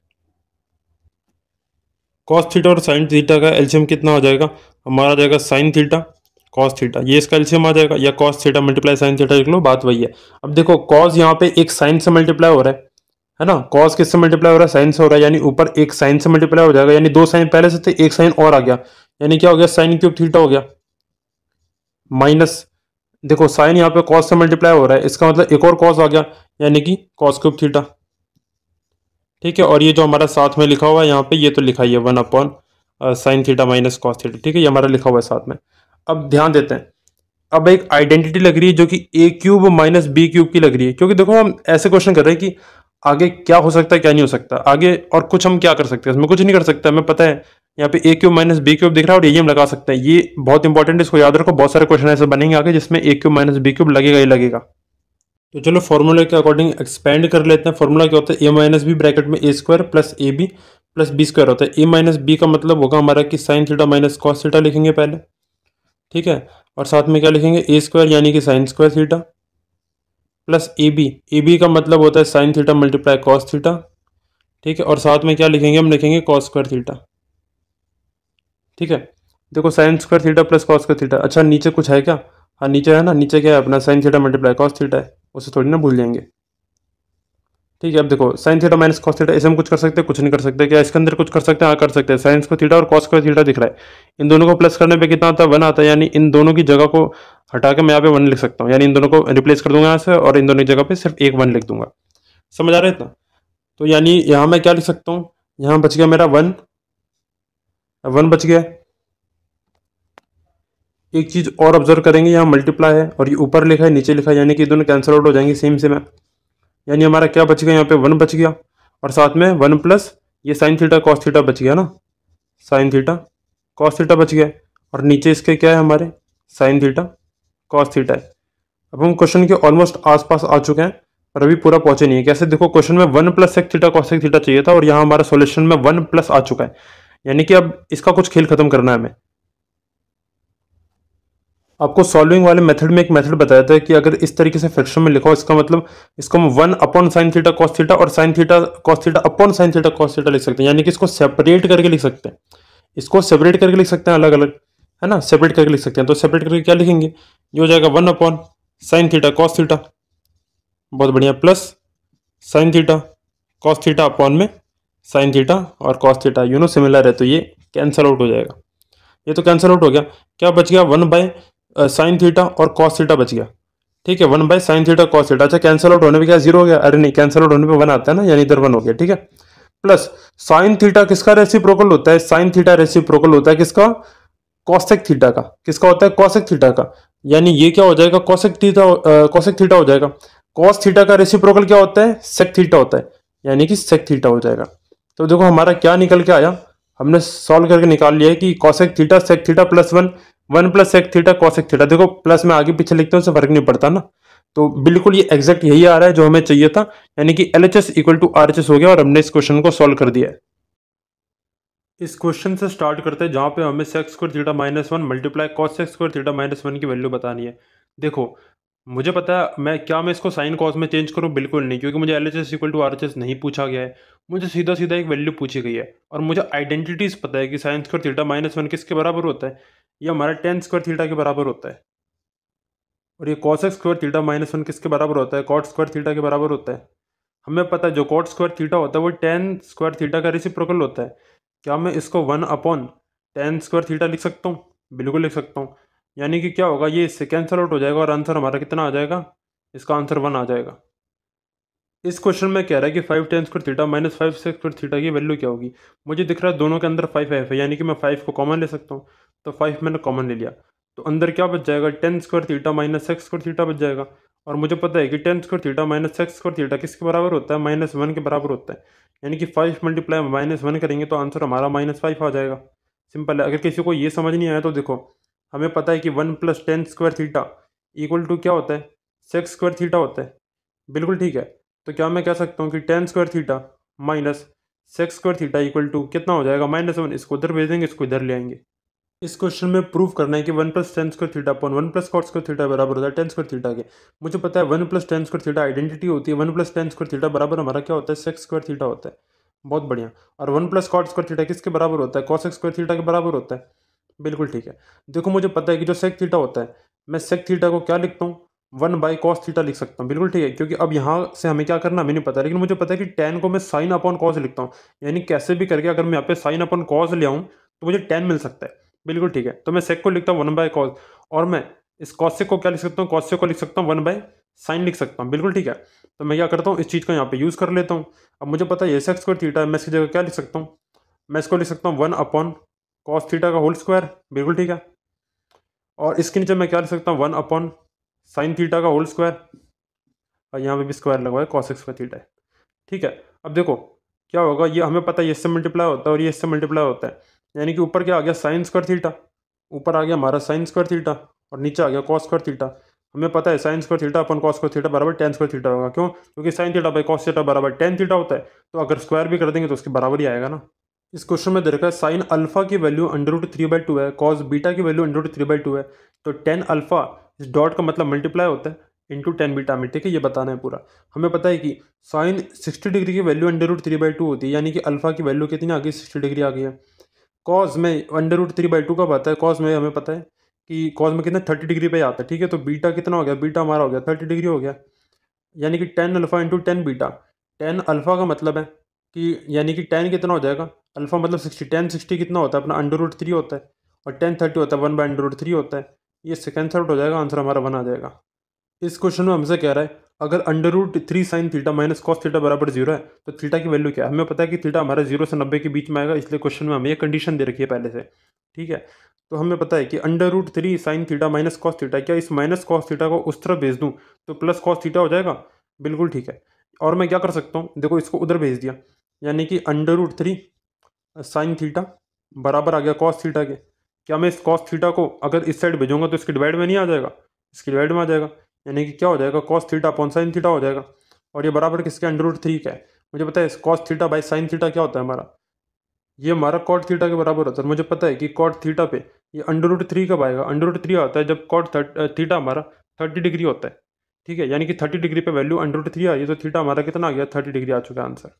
कॉस थीटा और साइन थीटा का एलसीएम कितना हो जाएगा, हमारा आ जाएगा साइन थीटा कॉस थीटा, ये इसका एलसीएम आ जाएगा, या cos theta multiply sign theta लिख लो, बात वही है। अब देखो कॉस यहाँ पे एक साइन से मल्टीप्लाई हो रहा है ना, कॉस किससे मल्टीप्लाई हो रहा है, साइन से हो रहा है, यानी ऊपर एक साइन से मल्टीप्लाई हो जाएगा, यानी 2 साइन पहले से थे, एक साइन और आ गया, यानी क्या हो गया, साइन क्यूब थीटा हो गया। माइनस देखो साइन यहाँ पे कॉस से मल्टीप्लाई हो रहा है, इसका मतलब एक और कॉस आ गया, यानी कि कॉस क्यूब थीटा। ठीक है, और ये जो हमारा साथ में लिखा हुआ है यहाँ पे, ये तो लिखा ही है 1 upon sine theta minus cos theta, ठीक है, ये हमारा लिखा हुआ है साथ में। अब ध्यान देते हैं, अब एक आइडेंटिटी लग रही है जो कि ए क्यूब माइनस बी क्यूब की लग रही है, क्योंकि देखो हम ऐसे क्वेश्चन कर रहे हैं कि आगे क्या हो सकता है क्या नहीं हो सकता आगे, और कुछ हम क्या कर सकते हैं, इसमें कुछ नहीं कर सकते, हमें पता है यहाँ पे ए क्यूब माइनस बी क्यूब दिख रहा है और ये हम लगा सकते हैं। ये बहुत इंपॉर्टेंट है, इसको याद रखो, बहुत सारे क्वेश्चन ऐसे बनेंगे आगे जिसमें ए क्यूब माइनस बी क्यूब लगेगा ही लगेगा। तो चलो फॉर्मूले के अकॉर्डिंग एक्सपेंड कर लेते हैं। फॉर्मूला क्या होता है, ए माइनस बी ब्रैकेट में A square plus A B plus B square होता है। ए माइनस बी का मतलब होगा हमारा कि sine theta minus cos theta लिखेंगे पहले, ठीक है, और साथ में क्या लिखेंगे, ए स्क्वायर यानी कि साइन स्क्वायर थीटा प्लस ए बी का मतलब होता है sine theta multiply cos theta, ठीक है, और साथ में क्या लिखेंगे, हम लिखेंगे कॉस स्क्वायर थीटा, ठीक है। देखो sign square theta plus cos square theta, अच्छा नीचे कुछ है क्या, हाँ नीचे है ना, नीचे क्या है अपना sign theta multiply cos theta है, उसे थोड़ी ना भूल जाएंगे, ठीक है। अब देखो sine theta minus cos theta, इसे हम कुछ कर सकते हैं, कुछ नहीं कर सकते, क्या इसके अंदर कुछ कर सकते हैं, हाँ कर सकते हैं। साइन स्क्वायर थीटा और कॉस स्क्वायर थीटा दिख रहा है, इन दोनों को प्लस करने पे कितना आता है, 1 आता है, यानी इन दोनों की जगह को हटा के मैं यहाँ पे 1 लिख सकता हूँ, यानी इन दोनों को रिप्लेस कर दूंगा यहाँ से और इन दोनों की जगह पे सिर्फ एक 1 लिख दूंगा। समझ आ रहा है इतना, तो यानी यहाँ मैं क्या लिख सकता हूँ, यहाँ बच गया मेरा 1, 1 बच गया। एक चीज और ऑब्जर्व करेंगे, यहाँ मल्टीप्लाई है और ये ऊपर लिखा है नीचे लिखा है, यानी कि दोनों कैंसिल आउट हो जाएंगे सेम सेम है, यानी हमारा क्या बच गया, यहाँ पे 1 बच गया और साथ में 1 प्लस ये साइन थीटा कॉस थीटा बच गया ना, साइन थीटा कॉस थीटा बच गया, और नीचे इसके क्या है हमारे साइन थीटा कॉस थीटा है। अब हम क्वेश्चन के ऑलमोस्ट आसपास आ चुके हैं पर अभी पूरा पहुंचे नहीं है। कैसे, देखो क्वेश्चन में 1 plus sec theta cosec theta चाहिए था और यहाँ हमारा सॉल्यूशन में 1 प्लस आ चुका है, यानी कि अब इसका कुछ खेल खत्म करना है हमें। आपको सॉल्विंग वाले मेथड में एक मेथड बताया था कि अगर इस तरीके से फ्रैक्शन में लिखो, इसका मतलब इसको हम 1 upon sine theta cos theta और sine theta cos theta upon sine theta cos theta लिख सकते हैं, यानी कि इसको सेपरेट करके लिख सकते हैं, इसको सेपरेट करके लिख सकते हैं अलग अलग, है ना, सेपरेट करके लिख सकते हैं। तो सेपरेट करके क्या लिखेंगे, ये हो जाएगा 1 upon sine theta cos theta, बहुत बढ़िया, plus sign theta cos theta upon में साइन थीटा और कॉस थीटा सिमिलर है, तो ये कैंसल आउट हो जाएगा, ये तो कैंसल आउट हो गया। क्या बच गया, 1 बाय साइन थीटा और कॉस थीटा बच गया, ठीक है, 1 by sine theta cos theta. अच्छा कैंसल आउट होने पे क्या 0 हो गया, अरे नहीं, कैंसल आउट होने पे 1 आता है ना, यानी इधर 1 हो गया, ठीक है। प्लस साइन थीटा किसका रेसिप्रोकल होता है, साइन थीटा रेसिप्रोकल होता है किसका, कॉसेक थीटा का। किसका होता है, कॉसेक थीटा का, यानी ये क्या हो जाएगा, कॉसेक थीटा हो जाएगा। कॉस थीटा का रेसिप्रोकल क्या होता है, सेक थीटा होता है, यानी कि सेक थीटा हो जाएगा। तो देखो हमारा क्या निकल के आया, हमने सॉल्व करके निकाल लिया है कि cosec theta sec theta plus 1, 1 plus sec theta cosec theta. देखो प्लस में आगे पीछे लिखते हैं उससे फर्क नहीं पड़ता ना, तो बिल्कुल ये एग्जैक्ट यही आ रहा है जो हमें चाहिए था, यानी कि LHS इक्वल टू RHS हो गया और हमने इस क्वेश्चन को सॉल्व कर दिया है। इस क्वेश्चन से स्टार्ट करते हैं जहाँ पे हमें sex square theta minus 1 multiply cos sex square theta minus 1 की वैल्यू बतानी है। देखो मुझे पता है मैं इसको साइन कॉस में चेंज करूँ, बिल्कुल नहीं, क्योंकि मुझे LHS इक्वल टू RHS नहीं पूछा गया है, मुझे सीधा सीधा एक वैल्यू पूछी गई है और मुझे आइडेंटिटीज पता है कि साइन स्क्वायर थीटा माइनस 1 किसके बराबर होता है, ये हमारा टेन स्क्वायर थीटा के बराबर होता है, और ये कॉस स्क्वायर थीटा माइनस 1 किसके बराबर होता है, कॉट स्क्वायर थीटा के बराबर होता है। हमें पता है जो कॉट स्क्वायर थीटा होता है वो टेन स्क्वायर थीटा का रेसिप्रोकल होता है। क्या मैं इसको 1 अपॉन टेन स्क्वायर थीटा लिख सकता हूँ, बिल्कुल लिख सकता हूँ, यानी कि क्या होगा, ये इससे कैंसल आउट हो जाएगा और आंसर हमारा कितना आ जाएगा, इसका आंसर 1 आ जाएगा। इस क्वेश्चन में कह रहा है कि 5 tan square theta minus 5 sec square theta की वैल्यू क्या होगी। मुझे दिख रहा है दोनों के अंदर 5 है, यानी कि मैं 5 को कॉमन ले सकता हूँ, तो 5 मैंने कॉमन ले लिया, तो अंदर क्या बच जाएगा, tan square theta minus sec square theta बच जाएगा। और मुझे पता है कि tan square theta minus sec square theta किसके बराबर होता है, -1 के बराबर होता है, यानी कि 5 मल्टीप्लाई -1 करेंगे तो आंसर हमारा -5 आ जाएगा। सिंपल है। अगर किसी को ये समझ नहीं आया तो देखो, हमें पता है कि 1 plus tan square theta equal to क्या होता है, सेक स्क्वायर थीटा होता है, बिल्कुल ठीक है। तो क्या मैं कह सकता हूँ कि tan square theta minus sec square theta equal to कितना हो जाएगा, -1, इसको उधर भेज देंगे, इसको इधर ले आएंगे। इस क्वेश्चन में प्रूव करना है कि 1 plus tan square theta upon 1 plus cot square theta बराबर होता है टेन स्क्वायर थीटा के। मुझे पता है 1 plus tan square theta identity होती है, 1 प्लस टेन स्क्वायर थीटा बराबर हमारा क्या होता है, सेक्स स्क्वायर थीटा होता है, बहुत बढ़िया। और 1 प्लस कॉट स्क्वायर थीटा किसके बराबर होता है, कॉस स्क्वायर थीटा के बराबर होता है, बिल्कुल ठीक है। देखो मुझे पता है कि जो सेक थीटा होता है, मैं सेक थीटा को क्या लिखता हूँ, 1 बाई कॉस थीटा लिख सकता हूँ, बिल्कुल ठीक है, क्योंकि अब यहाँ से हमें क्या करना हमें नहीं पता, लेकिन मुझे पता है कि टेन को मैं साइन अपॉन कॉस लिखता हूँ, यानी कैसे भी करके अगर मैं यहाँ पे साइन अपॉन कॉस ले आऊँ तो मुझे टेन मिल सकता है, बिल्कुल ठीक है। तो मैं सेक को लिखता हूँ 1 बाय कॉस, और मैं इस कॉस को क्या लिख सकता हूँ, कॉस को लिख सकता हूँ 1 बाय साइन लिख सकता हूँ, बिल्कुल ठीक है। तो मैं क्या करता हूँ, इस चीज़ को यहाँ पे यूज़ कर लेता हूँ। अब मुझे पता है ये सेक्स स्क्वायर थीटा है, मैं इसकी जगह क्या लिख सकता हूँ, मैं इसको लिख सकता हूँ 1 अपॉन कॉस थीटा का होल स्क्वायर, बिल्कुल ठीक है। और इसके नीचे मैं क्या लिख सकता हूँ, 1 अपॉन साइन थीटा का होल स्क्वायर, और यहाँ पे भी स्क्वायर लगवाए कॉस स्क्वायर थीटा है, ठीक है। अब देखो क्या होगा, ये हमें पता है ये इससे मल्टीप्लाई होता है और ये इससे मल्टीप्लाई होता है, यानी कि ऊपर क्या आ गया साइन स्क्वायर थीटा, ऊपर आ गया हमारा साइन स्क्वायर थीटा, और नीचे आ गया कॉस स्क्वायर थीटा। हमें पता है साइन स्क्वायर थीटा अपन कॉस स्क्वायर थीटा बराबर टेन स्क्वायर थीटा होगा, क्यों? क्योंकि sign theta by cos theta बराबर टेन थीटा होता है, तो अगर स्क्वायर भी कर देंगे तो उसके बराबर ही आएगा ना। इस क्वेश्चन में दे रखा है साइन अल्फा की वैल्यू √3/2 है, कॉस बीटा की वैल्यू √3/2 है, तो टेन अल्फा, इस डॉट का मतलब मल्टीप्लाई होता है इंटू टेन बीटा में, ठीक है, ये बताना है पूरा। हमें पता है कि साइन 60 डिग्री की वैल्यू √3/2 होती है, यानी कि अल्फा की वैल्यू कितनी आ गई, 60 डिग्री आ गई है। कॉस में √3/2 कब आता है, कॉस में हमें पता है कि कॉस में कितना 30 डिग्री पे आता है, ठीक है, तो बीटा कितना हो गया, बीटा हमारा हो गया 30 डिग्री हो गया, यानी कि tan alpha into tan beta. Tan alpha का मतलब है कि यानी कि टेन कितना हो जाएगा, अल्फा मतलब 60, टेन 60 कितना होता है अपना √3 होता है, और टेन 30 होता है 1/√3 होता है, ये सेकेंड सर्ट हो जाएगा, आंसर हमारा 1 आ जाएगा। इस क्वेश्चन में हमसे कह रहा है अगर √3 sine theta minus cos theta बराबर 0 है तो थीटा की वैल्यू क्या है। हमें पता है कि थीटा हमारा 0 से 90 के बीच में आएगा, इसलिए क्वेश्चन में हमें ये कंडीशन दे रखी है पहले से, ठीक है। तो हमें पता है कि √3 sine theta minus cos theta, क्या इस माइनस कॉस थीटा को उस तरफ भेज दूँ तो प्लस कॉस थीटा हो जाएगा, बिल्कुल ठीक है। और मैं क्या कर सकता हूँ, देखो इसको उधर भेज दिया, यानी कि √3 साइन थीटा बराबर आ गया कॉस थीटा के। क्या मैं इस कॉस थीटा को अगर इस साइड भेजूंगा तो इसके डिवाइड में नहीं आ जाएगा, इसकी डिवाइड में आ जाएगा, यानी कि क्या हो जाएगा, cos theta upon sine theta हो जाएगा। और ये बराबर किसके, √3 का है। मुझे पता है cos theta by sine theta क्या होता है हमारा, ये हमारा कॉट थीटा के बराबर होता है। मुझे पता है कि कॉट थीटा पे ये √3 कब आएगा, √3 आता है जब कॉट थीटा हमारा 30 डिग्री होता है, ठीक है, यानी कि 30 डिग्री पे वैल्यू √3 आई है, तो थीटा हमारा कितना आ गया, 30 डिग्री आ चुका है आंसर।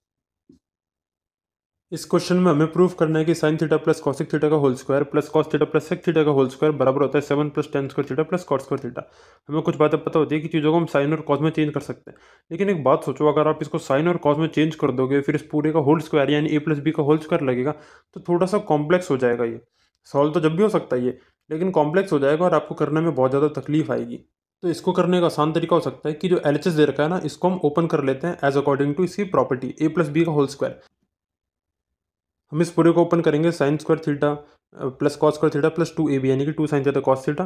इस क्वेश्चन में हमें प्रूफ करना है कि sine theta plus cosec theta का whole square plus cos theta plus sec theta का होल स्क्वायर बराबर होता है 7 + tan square theta plus cot square theta. हमें कुछ बातें पता होती है कि चीज़ों को हम साइन और कॉस में चेंज कर सकते हैं, लेकिन एक बात सोचो, अगर आप इसको साइन और कॉस में चेंज कर दोगे फिर इस पूरे का होल स्क्वायर यानी a+b का होल स्क्वायर लगेगा, तो थोड़ा सा कॉम्प्लेक्स हो जाएगा। ये सॉल्व तो जब भी हो सकता है ये, लेकिन कॉम्प्लेक्स हो जाएगा और आपको करने में बहुत ज़्यादा तकलीफ आएगी। तो इसको करने का आसान तरीका हो सकता है कि जो LHS दे रखा है ना, इसको हम ओपन कर लेते हैं एज अकॉर्डिंग टू इसकी प्रॉपर्टी a+b का होल स्क्वायर। हम इस पूरे को ओपन करेंगे, sine square theta plus cos square theta plus 2ab, यानी कि 2 sine theta cos theta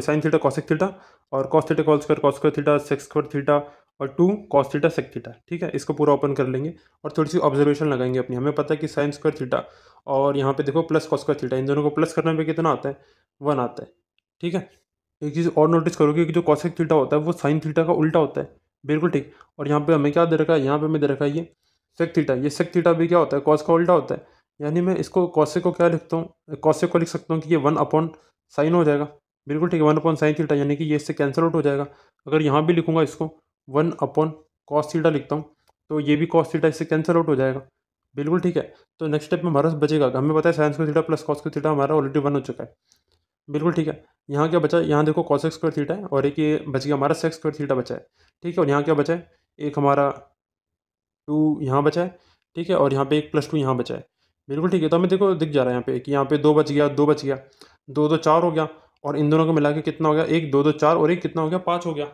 sine theta cosec theta, और cos theta cos square theta sec square theta, और 2 कॉस थीटा सेक थीटा, ठीक है। इसको पूरा ओपन कर लेंगे और थोड़ी सी ऑब्जर्वेशन लगाएंगे अपनी। हमें पता है कि साइन स्क्वायर थीटा और यहाँ पे देखो प्लस कॉस स्क्वायर थीटा, इन दोनों को प्लस करने पे कितना आता है, 1 आता है, ठीक है। एक चीज़ और नोटिस करोगे कि जो कॉसेक थीटा होता है वो साइन थीटा का उल्टा होता है, बिल्कुल ठीक। और यहाँ पे हमें क्या दे रखा है, यहाँ पे हमें दे रखा है ये सेक थीटा, ये सेक थीटा भी क्या होता है, कॉस का उल्टा होता है। यानी मैं इसको कॉसेक को क्या लिखता हूँ, कॉसेक को लिख सकता हूँ कि ये 1 अपॉन साइन हो जाएगा, बिल्कुल ठीक है, 1 अपॉन साइन थीटा, यानी कि ये इससे कैंसिल आउट हो जाएगा। अगर यहाँ भी लिखूंगा इसको 1 अपॉन कॉस थीटा लिखता हूँ, तो ये भी कॉस थीटा इससे कैंसिल आउट हो जाएगा, बिल्कुल ठीक है। तो नेक्स्ट स्टेप में हमारा बचेगा, हमें पता है sine square theta plus cos square theta हमारा ऑलरेडी 1 हो चुका है, बिल्कुल ठीक है। यहाँ क्या बचा, यहाँ देखो कॉस स्क्वायर थीटा है और एक ये बच गया हमारा सेक स्क्वायर थीटा बचा है, ठीक है। और यहाँ क्या बचा है, एक हमारा 2 यहाँ बचा है, ठीक है, और यहाँ पे एक +2 यहाँ बचा है, बिल्कुल ठीक है। तो हमें देखो दिख जा रहा है यहाँ पे कि यहाँ पे 2 बच गया, 2 बच गया, 2 2 4 हो गया, और इन दोनों को मिला के कितना हो गया, एक 2 2 4 और एक कितना हो गया, 5 हो गया,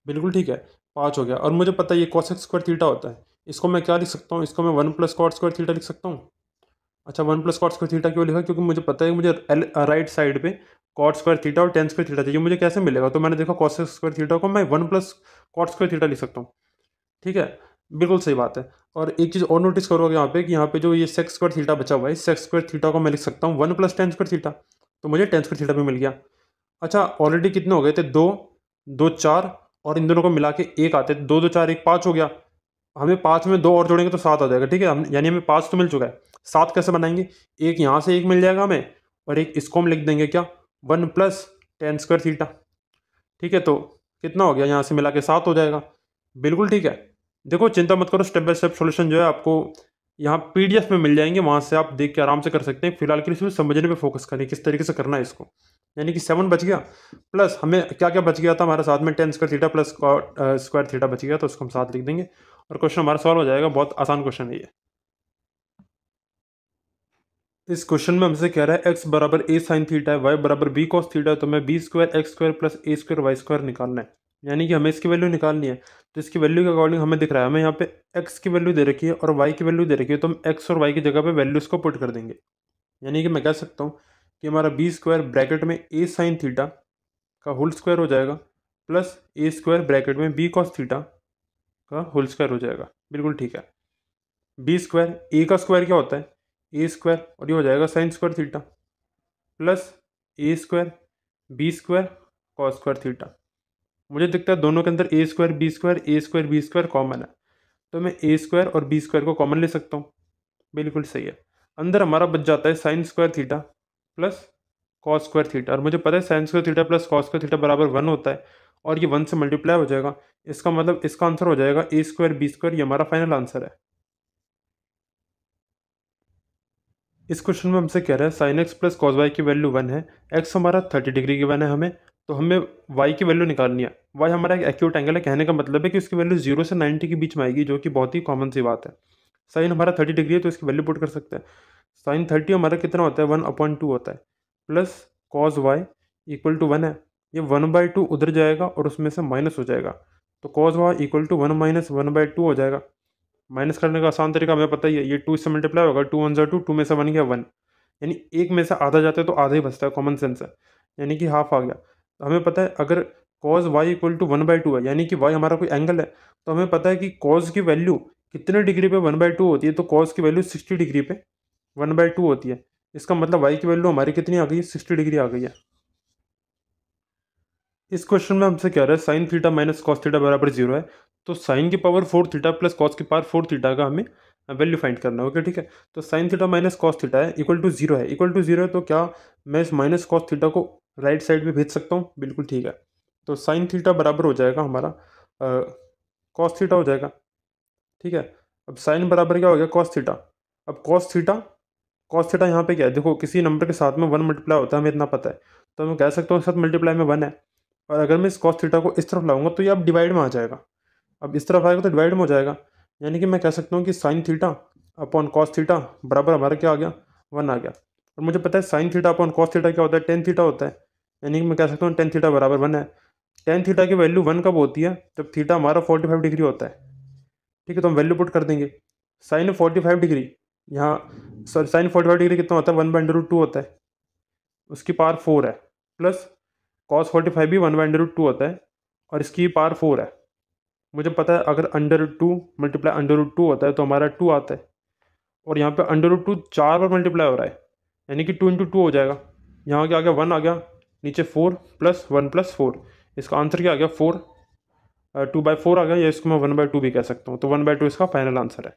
बिल्कुल ठीक है, 5 हो गया। और मुझे पता है ये कॉसेक स्क्वायर थीटा होता है, इसको मैं क्या लिख सकता हूँ, इसको मैं 1 + कॉट स्क्वायर थीटा लिख सकता हूँ। अच्छा, 1 + कॉट स्क्वायर थीटा क्यों लिखा, क्योंकि मुझे पता है कि मुझे राइट साइड पे कॉट स्क्वायर थीटा और टेन स्क्वायर थीटा चाहिए, मुझे कैसे मिलेगा, तो मैंने देखा कॉसेक स्क्वायर थीटा को मैं 1 + कॉट स्क्वायर थीटा लिख सकता हूँ, ठीक है, बिल्कुल सही बात है। और एक चीज़ और नोटिस करोगे यहाँ पे कि यहाँ पे जो ये सेक स्क्वायर थीटा बचा हुआ है, सेक स्क्वायर थीटा को मैं लिख सकता हूँ 1 + tan स्क्वायर थीटा, तो मुझे tan स्क्वायर थीटा भी मिल गया। अच्छा, ऑलरेडी कितने हो गए थे, 2 2 4, और इन दोनों को मिला के 1 आते, 2 2 4 1 5 हो गया। हमें 5 में 2 और जोड़ेंगे तो 7 आ जाएगा, ठीक है। हम यानी हमें 5 तो मिल चुका है, 7 कैसे बनाएंगे, एक यहाँ से एक मिल जाएगा हमें, और एक इसको हम लिख देंगे क्या, 1 + tan स्क्वायर थीटा, ठीक है। तो कितना हो गया, यहाँ से मिला के 7 हो जाएगा, बिल्कुल ठीक है। देखो चिंता मत करो, स्टेप बाय स्टेप सॉल्यूशन जो है आपको यहाँ PDF में मिल जाएंगे, वहाँ से आप देख के आराम से कर सकते हैं। फिलहाल के लिए सिर्फ समझने पे फोकस करें किस तरीके से करना है इसको। यानी कि 7 बच गया, प्लस हमें क्या क्या बच गया था हमारे साथ में, tan square theta plus square theta बच गया, तो उसको हम साथ लिख देंगे और क्वेश्चन हमारा सॉल्व हो जाएगा। बहुत आसान क्वेश्चन है ये। इस क्वेश्चन में हमसे कह रहा है x बराबर a साइन थीटा है, y बराबर b कॉस थीटा है, तो मैं b² x² plus a² y² निकालना है। यानी कि हमें इसकी वैल्यू निकालनी है। तो इसकी वैल्यू के अकॉर्डिंग हमें दिख रहा है, हमें यहाँ पे एक्स की वैल्यू दे रखी है और वाई की वैल्यू दे रखी है, तो हम एक्स और वाई की जगह पे वैल्यूज़ को पुट कर देंगे। यानी कि मैं कह सकता हूँ कि हमारा बी स्क्वायर ब्रैकेट में ए साइन थीटा का होल स्क्वायर हो जाएगा प्लस ए स्क्वायर ब्रैकेट में बी कॉस थीटा का होल स्क्वायर हो जाएगा। बिल्कुल ठीक है। बी स्क्वायर, ए का स्क्वायर क्या होता है, ए स्क्वायर, और ये हो जाएगा sine square theta plus A square B square cos square theta. मुझे दिखता है दोनों के अंदर A square B square common है, तो मैं ए स्क्वायर और बी स्क्वायर को कॉमन ले सकता हूँ। बिल्कुल सही है। अंदर हमारा बच जाता है sine square theta plus cos square theta, और मुझे पता है sine square theta plus cos square theta बराबर 1 होता है, और ये 1 से मल्टीप्लाई हो जाएगा। इसका मतलब इसका आंसर हो जाएगा ए स्क्वायर बी स्क्वायर, ये हमारा फाइनल आंसर है। इस क्वेश्चन में हमसे कह रहा है sine x plus cos y की वैल्यू 1 है, एक्स हमारा 30 डिग्री गिवन है हमें, तो हमें वाई की वैल्यू निकालनी है। वाई हमारा एक एक्यूट एंगल है, कहने का मतलब है कि उसकी वैल्यू 0 से 90 के बीच में आएगी, जो कि बहुत ही कॉमन सी बात है। साइन हमारा 30 डिग्री है तो इसकी वैल्यू पुट कर सकते हैं। साइन 30 हमारा कितना होता है, 1/2 होता है, plus cos y equal to 1 है, ये 1/2 उधर जाएगा और उसमें से माइनस हो जाएगा, तो cos y equal to 1 minus 1/2 हो जाएगा। माइनस करने का आसान तरीका हमें पता ही है, ये 2 से मल्टीप्लाई होगा, 2 1 जा 2, 2 में से 1 गया 1, यानी एक में से आधा जाता है तो आधा ही बचता है, कॉमन सेंस है, यानी कि हाफ आ गया। तो हमें पता है अगर कॉस वाई इक्वल टू 1/2 है, यानी कि वाई हमारा कोई एंगल है, तो हमें पता है कि कॉस की वैल्यू कितने डिग्री पे 1/2 होती है, तो कॉस की वैल्यू 60 डिग्री पे 1/2 होती है। इसका मतलब वाई की वैल्यू हमारी कितनी आ गई है, 60 डिग्री आ गई है। इस क्वेश्चन में हमसे कह रहा है sine theta minus cos theta बराबर 0 है, तो साइन की पावर 4 थीटा प्लस कॉस की पावर 4 थीटा का हमें वैल्यू फाइंड करना है। ओके ठीक है, तो sine theta minus cos theta है इक्वल टू 0 है, इक्वल टू 0 है, तो क्या मैं इस माइनस कॉस थीटा को राइट साइड में भेज सकता हूँ? बिल्कुल ठीक है। तो साइन थीटा बराबर हो जाएगा हमारा कॉस थीटा हो जाएगा। ठीक है, अब साइन बराबर क्या हो गया, कॉस थीटा। अब कॉस थीटा यहाँ पे क्या है, देखो किसी नंबर के साथ में 1 मल्टीप्लाई होता है, हमें इतना पता है, तो मैं कह सकता हूँ साथ मल्टीप्लाई में 1 है, और अगर मैं इस कॉस थीटा को इस तरफ लाऊंगा तो ये अब डिवाइड में आ जाएगा। अब इस तरफ आएगा तो डिवाइड में हो जाएगा, यानी कि मैं कह सकता हूँ कि sine theta upon cos theta बराबर हमारा क्या आ गया, 1 आ गया। और मुझे पता है sine theta upon cos theta क्या होता है, टेन थीटा होता है, यानी कि मैं कह सकता हूँ टेन थीटा बराबर 1 है। टेन थीटा की वैल्यू 1 कब होती है, जब थीटा हमारा 45 डिग्री होता है। ठीक है, तो हम वैल्यू पुट कर देंगे। साइन 45 डिग्री, यहाँ सॉरी साइन 45 डिग्री कितना होता है, 1/√2 होता है, उसकी पावर 4 है, प्लस कॉस 45 भी 1/√2 होता है और इसकी पावर 4 है। मुझे पता है अगर √2 मल्टीप्लाई √2 होता है तो हमारा 2 आता है, और यहाँ पे √2 4 बार मल्टीप्लाई हो रहा है, यानी कि 2 × 2 हो जाएगा। यहाँ क्या आ गया, 1 आ गया, नीचे 4 प्लस 1 प्लस 4, इसका आंसर क्या आ गया, 4। 2/4 आ गया, या इसको मैं 1/2 भी कह सकता हूँ, तो 1/2 इसका फाइनल आंसर है।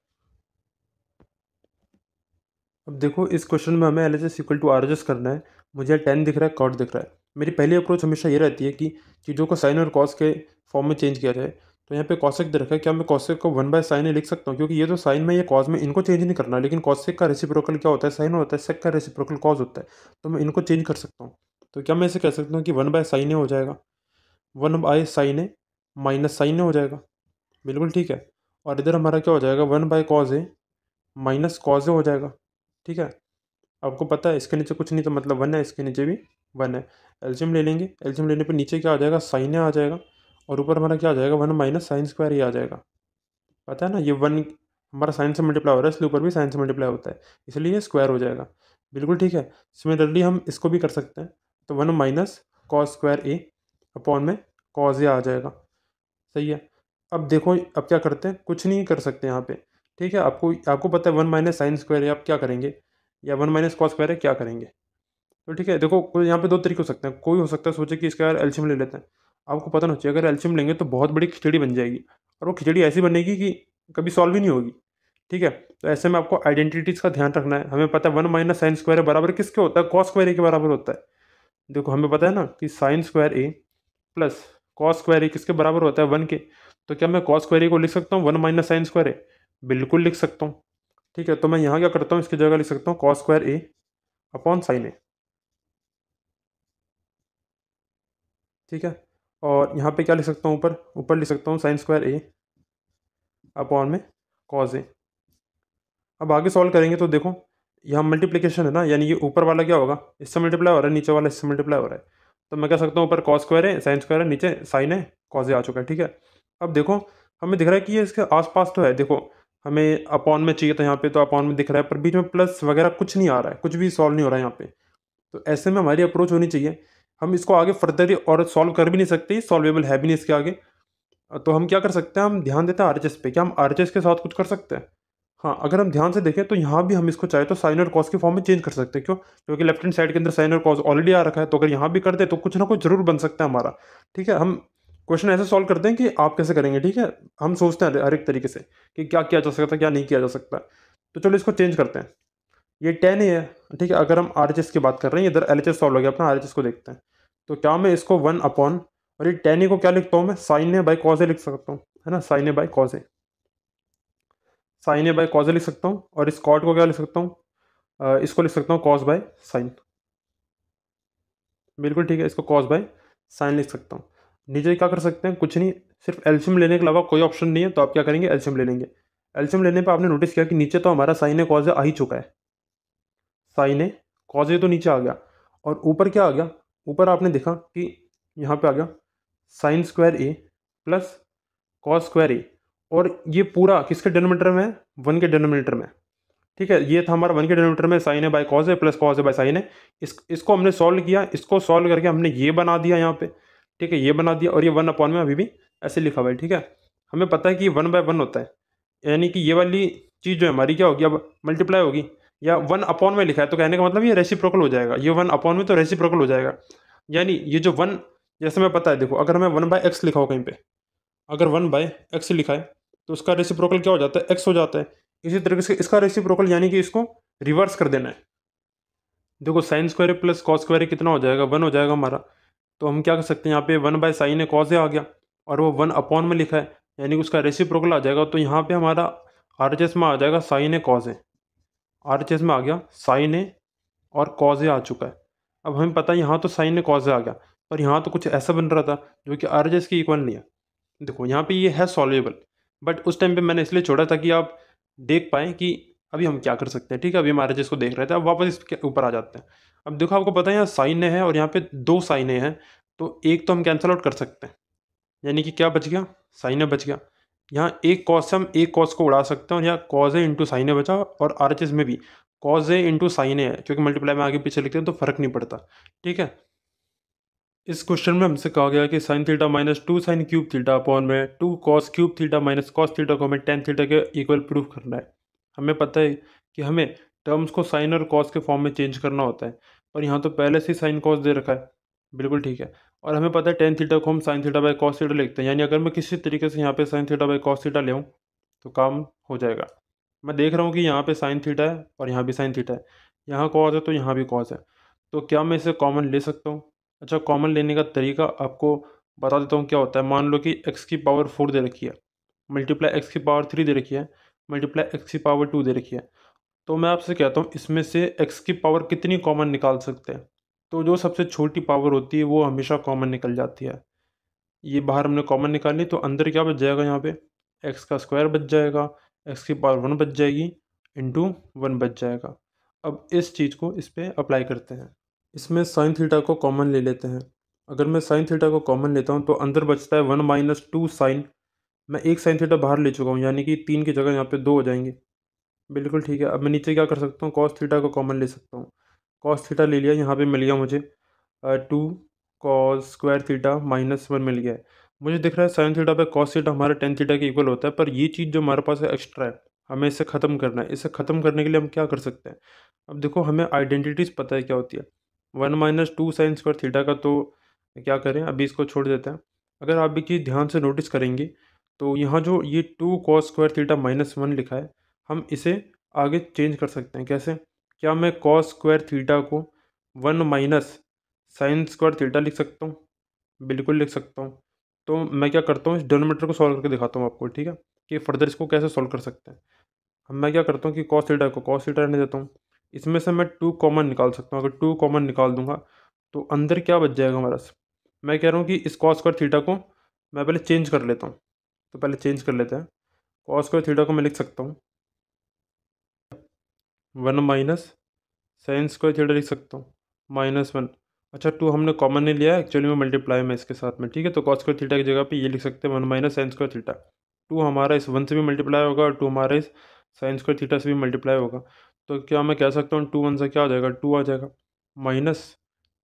अब देखो इस क्वेश्चन में हमें LHS इक्वल टू RHS करना है। मुझे टेन दिख रहा है, कॉट दिख रहा है। मेरी पहली अप्रोच हमेशा ये रहती है कि चीज़ों को साइन और कॉस के फॉर्म में चेंज किया जाए। तो यहाँ पे कॉसेक दे रखा है, क्या मैं कॉसेक को 1/sin लिख सकता हूँ, क्योंकि ये तो साइन में ये कॉस में, इनको चेंज नहीं करना, लेकिन कॉसेक का रेसिप्रोकल क्या होता है, साइन होता है, सेक का रेसिप्रोकल कॉस होता है, तो मैं इनको चेंज कर सकता हूँ। तो क्या मैं इसे कह सकता हूँ कि 1/sin हो जाएगा, 1/sin माइनस साइन हो जाएगा। बिल्कुल ठीक है, और इधर हमारा क्या हो जाएगा, 1/cos माइनस कॉस हो जाएगा। ठीक है, आपको पता है इसके नीचे कुछ नहीं तो मतलब 1 है, इसके नीचे भी 1 है। एल्शियम ले लेंगे, एल्शियम लेने पर नीचे क्या आ जाएगा, साइन आ जाएगा, और ऊपर हमारा क्या आ जाएगा, 1 माइनस साइन स्क्वायर ही आ जाएगा। पता है ना, ये 1 हमारा साइन से मल्टीप्लाई हो रहा है, इसलिए ऊपर भी साइन से मल्टीप्लाई होता है, इसलिए ये स्क्वायर हो जाएगा। बिल्कुल ठीक है। सिमिलरली हम इसको भी कर सकते हैं, तो 1 माइनस कॉस स्क्वायर ए अपॉन में कॉस ए आ जाएगा। सही है। अब देखो अब क्या करते हैं, कुछ नहीं कर सकते यहाँ पे। ठीक है, आपको आपको पता है 1 माइनस साइन स्क्वायर है, आप क्या करेंगे, या 1 माइनस कॉस स्क्वायर है, क्या करेंगे। तो ठीक है, देखो यहाँ पे दो तरीके हो सकते हैं। कोई हो सकता है सोचे कि इसका यार एल्शियम ले लेते हैं। आपको पता ना चाहिए, अगर एल्शियम लेंगे तो बहुत बड़ी खिचड़ी बन जाएगी, और वो खिचड़ी ऐसी बनेगी कि कभी सॉल्व ही नहीं होगी। ठीक है, तो ऐसे में आपको आइडेंटिटीज़ का ध्यान रखना है। हमें पता है 1 माइनस साइन स्क्वायर बराबर किसके होता है, कॉस स्क्वायर ए के बराबर होता है। देखो हमें पता है ना कि साइन स्क्वायर ए प्लस कॉस स्क्वायर ए किसके बराबर होता है, 1 के। तो क्या मैं कॉस स्क्वायर ए को लिख सकता हूँ 1 माइनस साइन स्क्वायर ए, बिल्कुल लिख सकता हूँ। ठीक है, तो मैं यहाँ क्या करता हूँ, इसकी जगह लिख सकता हूँ कॉस स्क्वायर ए अपॉन साइन ए। ठीक है, और यहाँ पे क्या लिख सकता हूँ, ऊपर ऊपर लिख सकता हूँ साइन स्क्वायर ए अपॉन में कॉस ए। अब आगे सॉल्व करेंगे तो देखो यहाँ मल्टीप्लिकेशन है ना, यानी ये ऊपर वाला क्या होगा, इससे मल्टीप्लाई हो रहा है, नीचे वाला इससे मल्टीप्लाई हो रहा है, तो मैं कह सकता हूँ ऊपर कॉस स्क्वायर है, साइन स्क्वायर है, नीचे साइन है, कॉज ए आ चुका है, ठीक है। अब देखो हमें दिख रहा है कि ये इसके आसपास तो है, देखो हमें अपॉन में चाहिए था यहाँ पे, तो अपॉन में दिख रहा है, पर बीच में प्लस वगैरह कुछ नहीं आ रहा है, कुछ भी सॉल्व नहीं हो रहा है यहाँ पे। तो ऐसे में हमारी अप्रोच होनी चाहिए, हम इसको आगे फर्दर और सॉल्व कर भी नहीं सकते, सॉल्वेबल है भी नहीं इसके आगे। तो हम क्या कर सकते हैं, हम ध्यान देते हैं आरएचएस पे, क्या हम आरएचएस के साथ कुछ कर सकते हैं? हाँ, अगर हम ध्यान से देखें तो यहाँ भी हम इसको चाहे तो साइन और कॉस के फॉर्म में चेंज कर सकते हैं। क्यों? क्योंकि लेफ्ट हैंड साइड के अंदर साइन और कॉस ऑलरेडी आ रखा है, तो अगर यहाँ भी कर दे तो कुछ ना कुछ जरूर बन सकता है हमारा। ठीक है, हम क्वेश्चन ऐसे सॉल्व करते हैं कि आप कैसे करेंगे, ठीक है। हम सोचते हैं हर एक तरीके से कि क्या किया जा सकता है, क्या नहीं किया जा सकता। तो चलो इसको चेंज करते हैं। ये 10 ही है, ठीक है। अगर हम आरएचएस की बात कर रहे हैं, इधर एलएचएस सॉल्व हो गया अपना, आरएचएस को देखते हैं। तो क्या मैं इसको 1 अपॉन, और ये 10 को क्या लिखता हूँ मैं, sine A by cos A लिख सकता हूँ, है ना, sine A by cos A, sine A by cos A लिख सकता हूँ। और इस कॉट को क्या लिख सकता हूँ, इसको लिख सकता हूँ कॉस बाय साइन। बिल्कुल ठीक है, इसको कॉस बाय साइन लिख सकता हूँ। नीचे क्या कर सकते हैं, कुछ नहीं, सिर्फ एल्शियम लेने के अलावा कोई ऑप्शन नहीं है, तो आप क्या करेंगे, एल्शियम ले लेंगे। एल्शियम लेने पर आपने नोटिस किया कि नीचे तो हमारा साइन ए कॉज ए आ ही चुका है, साइन ए कॉज ए तो नीचे आ गया, और ऊपर क्या आ गया, ऊपर आपने देखा कि यहाँ पे आ गया साइन स्क्वायर ए प्लस कॉस स्क्वायर ए, और ये पूरा किसके डिनोमिनेटर में है, 1 के डिनोमिनेटर में। ठीक है, ये था हमारा 1 के डिनोमीटर में साइन है बाय कॉस है प्लस कॉस है बाय साइन है। इसको हमने सॉल्व किया, इसको सॉल्व करके हमने ये बना दिया यहाँ पे, ठीक है, ये बना दिया, और ये 1 अपॉन में अभी भी ऐसे लिखा हुआ है, ठीक है। हमें पता है कि 1/1 होता है, यानी कि ये वाली चीज़ जो है हमारी क्या होगी, अब मल्टीप्लाई होगी, या 1 अपॉन में लिखा है तो कहने का मतलब ये रेसिप्रोकल हो जाएगा, ये 1 अपॉन में तो रेसिप्रोकल हो जाएगा। यानी ये जो 1, जैसे मैं पता है, देखो अगर हमें 1/x लिखा हो कहीं पे, अगर 1/x लिखा है तो उसका रेसिप्रोकल क्या हो जाता है, x हो जाता है। इसी तरीके से इसका रेसिप्रोकल यानी कि इसको रिवर्स कर देना है। देखो sine square plus cos square कितना हो जाएगा, 1 हो जाएगा हमारा। तो हम क्या कर सकते हैं, यहाँ पे 1/sin है कॉस ए आ गया, और वो 1 अपॉन में लिखा है, यानी कि उसका रेसिप्रोकल आ जाएगा। तो यहाँ पे हमारा आरएचएस में आ जाएगा sign A cos A, RHS में आ गया साइन ए और कॉस ए आ चुका है। अब हमें पता है यहाँ तो साइन ए कॉस ए आ गया, पर यहाँ तो कुछ ऐसा बन रहा था जो कि आरएचएस की इक्वल नहीं है। देखो यहाँ पे ये है सॉल्वेबल, बट उस टाइम पे मैंने इसलिए छोड़ा था कि आप देख पाएँ कि अभी हम क्या कर सकते हैं, ठीक है। अभी हम आरएचएस को देख रहे थे, अब वापस इसके ऊपर आ जाते हैं। अब देखो आपको पता है यहाँ साइन ए है और यहाँ पे 2 साइन ए हैं, तो एक तो हम कैंसल आउट कर सकते हैं, यानी कि क्या बच गया, साइन ए बच गया। यहाँ एक कॉस से हम एक कॉस को उड़ा सकते हैं, और यहाँ कॉस ए इंटू साइन ए बचा, और आरएचएस में भी कॉस ए इंटू साइन ए है, क्योंकि मल्टीप्लाई में आगे पीछे लिखते हैं तो फर्क नहीं पड़ता, ठीक है। इस क्वेश्चन में हमसे कहा गया कि sine theta minus 2 sine cube theta upon में 2 cos cube theta minus cos theta को हमें टेन थीटा के इक्वल प्रूव करना है। हमें पता है कि हमें टर्म्स को साइन और कॉस के फॉर्म में चेंज करना होता है, पर यहाँ तो पहले से साइन कॉस दे रखा है, बिल्कुल ठीक है। और हमें पता है टेन थीटा को हम sign theta by cos theta लिखते हैं, यानी अगर मैं किसी तरीके से यहाँ पे sign theta by cos theta ले आऊँ तो काम हो जाएगा। मैं देख रहा हूँ कि यहाँ पे साइन थीटा है और यहाँ भी साइन थीटा है, यहाँ कॉस है तो यहाँ भी कॉस है, तो क्या मैं इसे कॉमन ले सकता हूँ? अच्छा, कॉमन लेने का तरीका आपको बता देता हूँ क्या होता है। मान लो कि x की पावर 4 दे रखी है, मल्टीप्लाई x की पावर 3 दे रखी है, मल्टीप्लाई x की पावर 2 दे रखी है। तो मैं आपसे कहता हूँ इसमें से x की पावर कितनी कॉमन निकाल सकते हैं? तो जो सबसे छोटी पावर होती है वो हमेशा कॉमन निकल जाती है। ये बाहर हमने कॉमन निकाली, तो अंदर क्या बच जाएगा, यहाँ पे x का स्क्वायर बच जाएगा, x की पावर 1 बच जाएगी, इंटू 1 बच जाएगा। अब इस चीज़ को इस पर अप्लाई करते हैं, इसमें साइन थीटा को कॉमन ले लेते हैं। अगर मैं साइन थीटा को कॉमन लेता हूँ तो अंदर बचता है 1 माइनस 2 साइन, मैं एक साइन थीटा बाहर ले चुका हूँ, यानी कि 3 की जगह यहाँ पे 2 हो जाएंगे, बिल्कुल ठीक है। अब मैं नीचे क्या कर सकता हूँ, कॉस थीटा को कॉमन ले सकता हूँ। कॉस थीटा ले लिया, यहाँ पे मिल गया मुझे 2 कॉस स्क्वायर थीटा माइनस 1 मिल गया है। मुझे दिख रहा है साइन थीटा पे कॉस थीटा हमारा टेन थीटा के इक्वल होता है, पर ये चीज़ जो हमारे पास है एक्स्ट्रा है, हमें इसे ख़त्म करना है। इसे ख़त्म करने के लिए हम क्या कर सकते हैं, अब देखो हमें आइडेंटिटीज़ पता है क्या होती है। 1 माइनस 2 साइन स्क्वायर थीटा का तो क्या करें, अभी इसको छोड़ देते हैं। अगर आप भी चीज़ ध्यान से नोटिस करेंगे तो यहाँ जो ये 2 कॉस स्क्वायर थीटा माइनस 1 लिखा है, हम इसे आगे चेंज कर सकते हैं। कैसे? क्या मैं कॉस स्क्वायर थीटा को 1 माइनस साइन स्क्वायर थीटा लिख सकता हूँ? बिल्कुल लिख सकता हूँ। तो मैं क्या करता हूँ, इस डिनोमिनेटर को सॉल्व करके दिखाता हूँ आपको, ठीक है, कि फर्दर इसको कैसे सॉल्व कर सकते हैं। अब मैं क्या करता हूँ कि कॉस थीटा को कॉस थीटा रहने देता हूँ, इसमें से मैं 2 कॉमन निकाल सकता हूँ। अगर 2 कॉमन निकाल दूंगा तो अंदर क्या बच जाएगा हमारा, मैं कह रहा हूँ कि इस कॉस स्क्वायर थीटा को मैं पहले चेंज कर लेता हूँ। तो पहले चेंज कर लेते हैं। कॉस स्क्वायर थीटा को मैं लिख सकता हूँ 1 माइनस साइन स्क्वायर थीटा लिख सकता हूँ -1, अच्छा 2 हमने कॉमन नहीं लिया है, एक्चुअली में मल्टीप्लाई में इसके साथ में, ठीक है। तो कॉस स्क्वायर थीटा की जगह पे ये लिख सकते हैं 1 माइनस साइन स्क्वायर थीटा। 2 हमारा इस 1 से भी मल्टीप्लाई होगा और 2 हमारा इस साइन स्क्वायर थीटा से भी मल्टीप्लाई होगा। तो क्या मैं कह सकता हूँ 2 1 से क्या आ जाएगा, 2 आ जाएगा, माइनस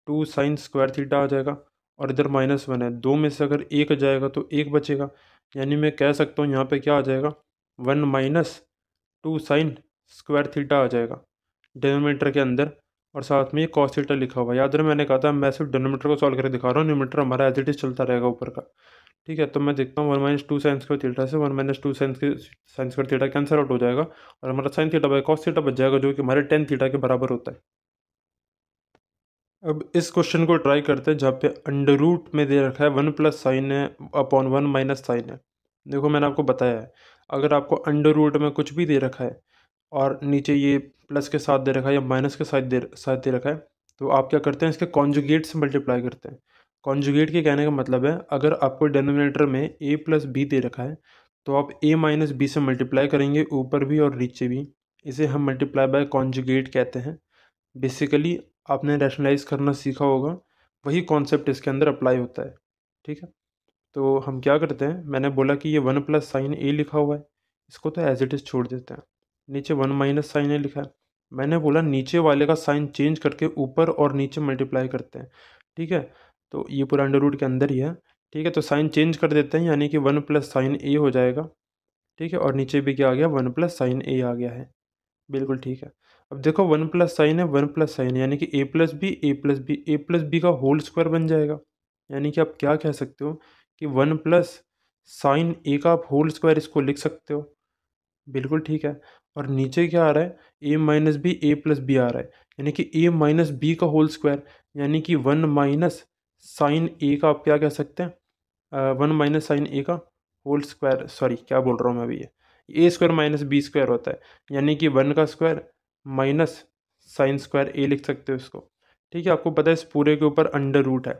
2 साइन स्क्वायर थीटा आ जाएगा, और इधर -1 है, दो में से अगर एक जाएगा तो एक बचेगा, यानी मैं कह सकता हूँ यहाँ पे क्या आ जाएगा, 1 माइनस 2 साइन स्क्वायर थीटा आ जाएगा डिनोमिनेटर के अंदर, और साथ में ये कॉस थीटा लिखा हुआ है। याद रहे मैंने कहा था मैं सिर्फ डिनोमिनेटर को सॉल्व करके दिखा रहा हूँ, न्यूमिनेटर हमारा एज इट इज चलता रहेगा ऊपर का, ठीक है। तो मैं देखता हूँ 1 माइनस 2 साइन स्क्वायर थीटा से 1 minus 2 sign square theta cancel out हो जाएगा, और हमारा sign theta by cos theta बच जाएगा, जो कि हमारे टेन थीटा के बराबर होता है। अब इस क्वेश्चन को ट्राई करते हैं जहाँ पे अंडर रूट में दे रखा है 1 प्लस साइन है अपॉन 1 माइनस साइन है। देखो मैंने आपको बताया है, अगर आपको अंडर रूट में कुछ भी दे रखा है और नीचे ये प्लस के साथ दे रखा है या माइनस के साथ दे रखा है, तो आप क्या करते हैं, इसके कॉन्जुगेट से मल्टीप्लाई करते हैं। कॉन्जुगेट के कहने का मतलब है, अगर आपको डिनोमिनेटर में a प्लस बी दे रखा है तो आप a माइनस बी से मल्टीप्लाई करेंगे ऊपर भी और नीचे भी, इसे हम मल्टीप्लाई बाय कॉन्जुगेट कहते हैं। बेसिकली आपने रैशनलाइज करना सीखा होगा, वही कॉन्सेप्ट इसके अंदर अप्लाई होता है, ठीक है। तो हम क्या करते हैं, मैंने बोला कि ये 1 प्लस साइन ए लिखा हुआ है, इसको तो एज इट इज़ छोड़ देते हैं। नीचे 1 माइनस साइन ए लिखा है, मैंने बोला नीचे वाले का साइन चेंज करके ऊपर और नीचे मल्टीप्लाई करते हैं, ठीक है। तो ये पूरा अंडर रूट के अंदर ही है, ठीक है। तो साइन चेंज कर देते हैं, यानी कि 1 प्लस साइन ए हो जाएगा, ठीक है। और नीचे भी क्या आ गया, 1 प्लस साइन ए आ गया है, बिल्कुल ठीक है। अब देखो 1 प्लस साइन है, 1 प्लस साइन यानी कि ए प्लस बी का होल स्क्वायर बन जाएगा, यानी कि आप क्या कह सकते हो कि 1 प्लस साइन ए का आप होल स्क्वायर इसको लिख सकते हो, बिल्कुल ठीक है। और नीचे क्या आ रहा है, ए माइनस बी ए प्लस बी आ रहा है, यानी कि ए माइनस बी का होल स्क्वायर, यानी कि 1 माइनस साइन ए का आप क्या कह सकते हैं, 1 माइनस साइन ए का होल स्क्वायर, सॉरी क्या बोल रहा हूँ मैं अभी, ये ए स्क्वायर माइनस बी स्क्वायर होता है, यानी कि 1 का स्क्वायर माइनस साइन स्क्वायर ए लिख सकते हो इसको, ठीक है। आपको पता है इस पूरे के ऊपर अंडर रूट है,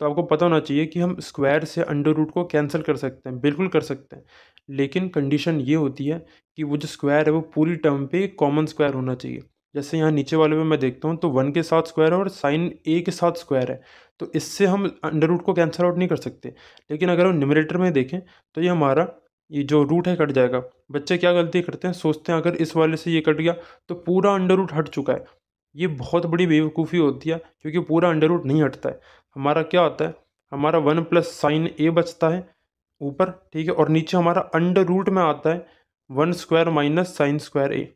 तो आपको पता होना चाहिए कि हम स्क्वायर से अंडर रूट को कैंसिल कर सकते हैं, बिल्कुल कर सकते हैं, लेकिन कंडीशन ये होती है कि वो जो स्क्वायर है वो पूरी टर्म पे कॉमन स्क्वायर होना चाहिए। जैसे यहाँ नीचे वाले में मैं देखता हूँ तो 1 के साथ स्क्वायर है और साइन ए के साथ स्क्वायर है, तो इससे हम अंडर रूट को कैंसिल आउट नहीं कर सकते। लेकिन अगर हम न्यूमरेटर में देखें तो ये हमारा ये जो रूट है कट जाएगा। बच्चे क्या गलती करते हैं, सोचते हैं अगर इस वाले से ये कट गया तो पूरा अंडर रूट हट चुका है। ये बहुत बड़ी बेवकूफ़ी होती है, क्योंकि पूरा अंडर रूट नहीं हटता है। हमारा क्या होता है, हमारा 1 प्लस साइन ए बचता है ऊपर, ठीक है, और नीचे हमारा अंडर रूट में आता है 1 स्क्वायर माइनस साइन स्क्वायर ए।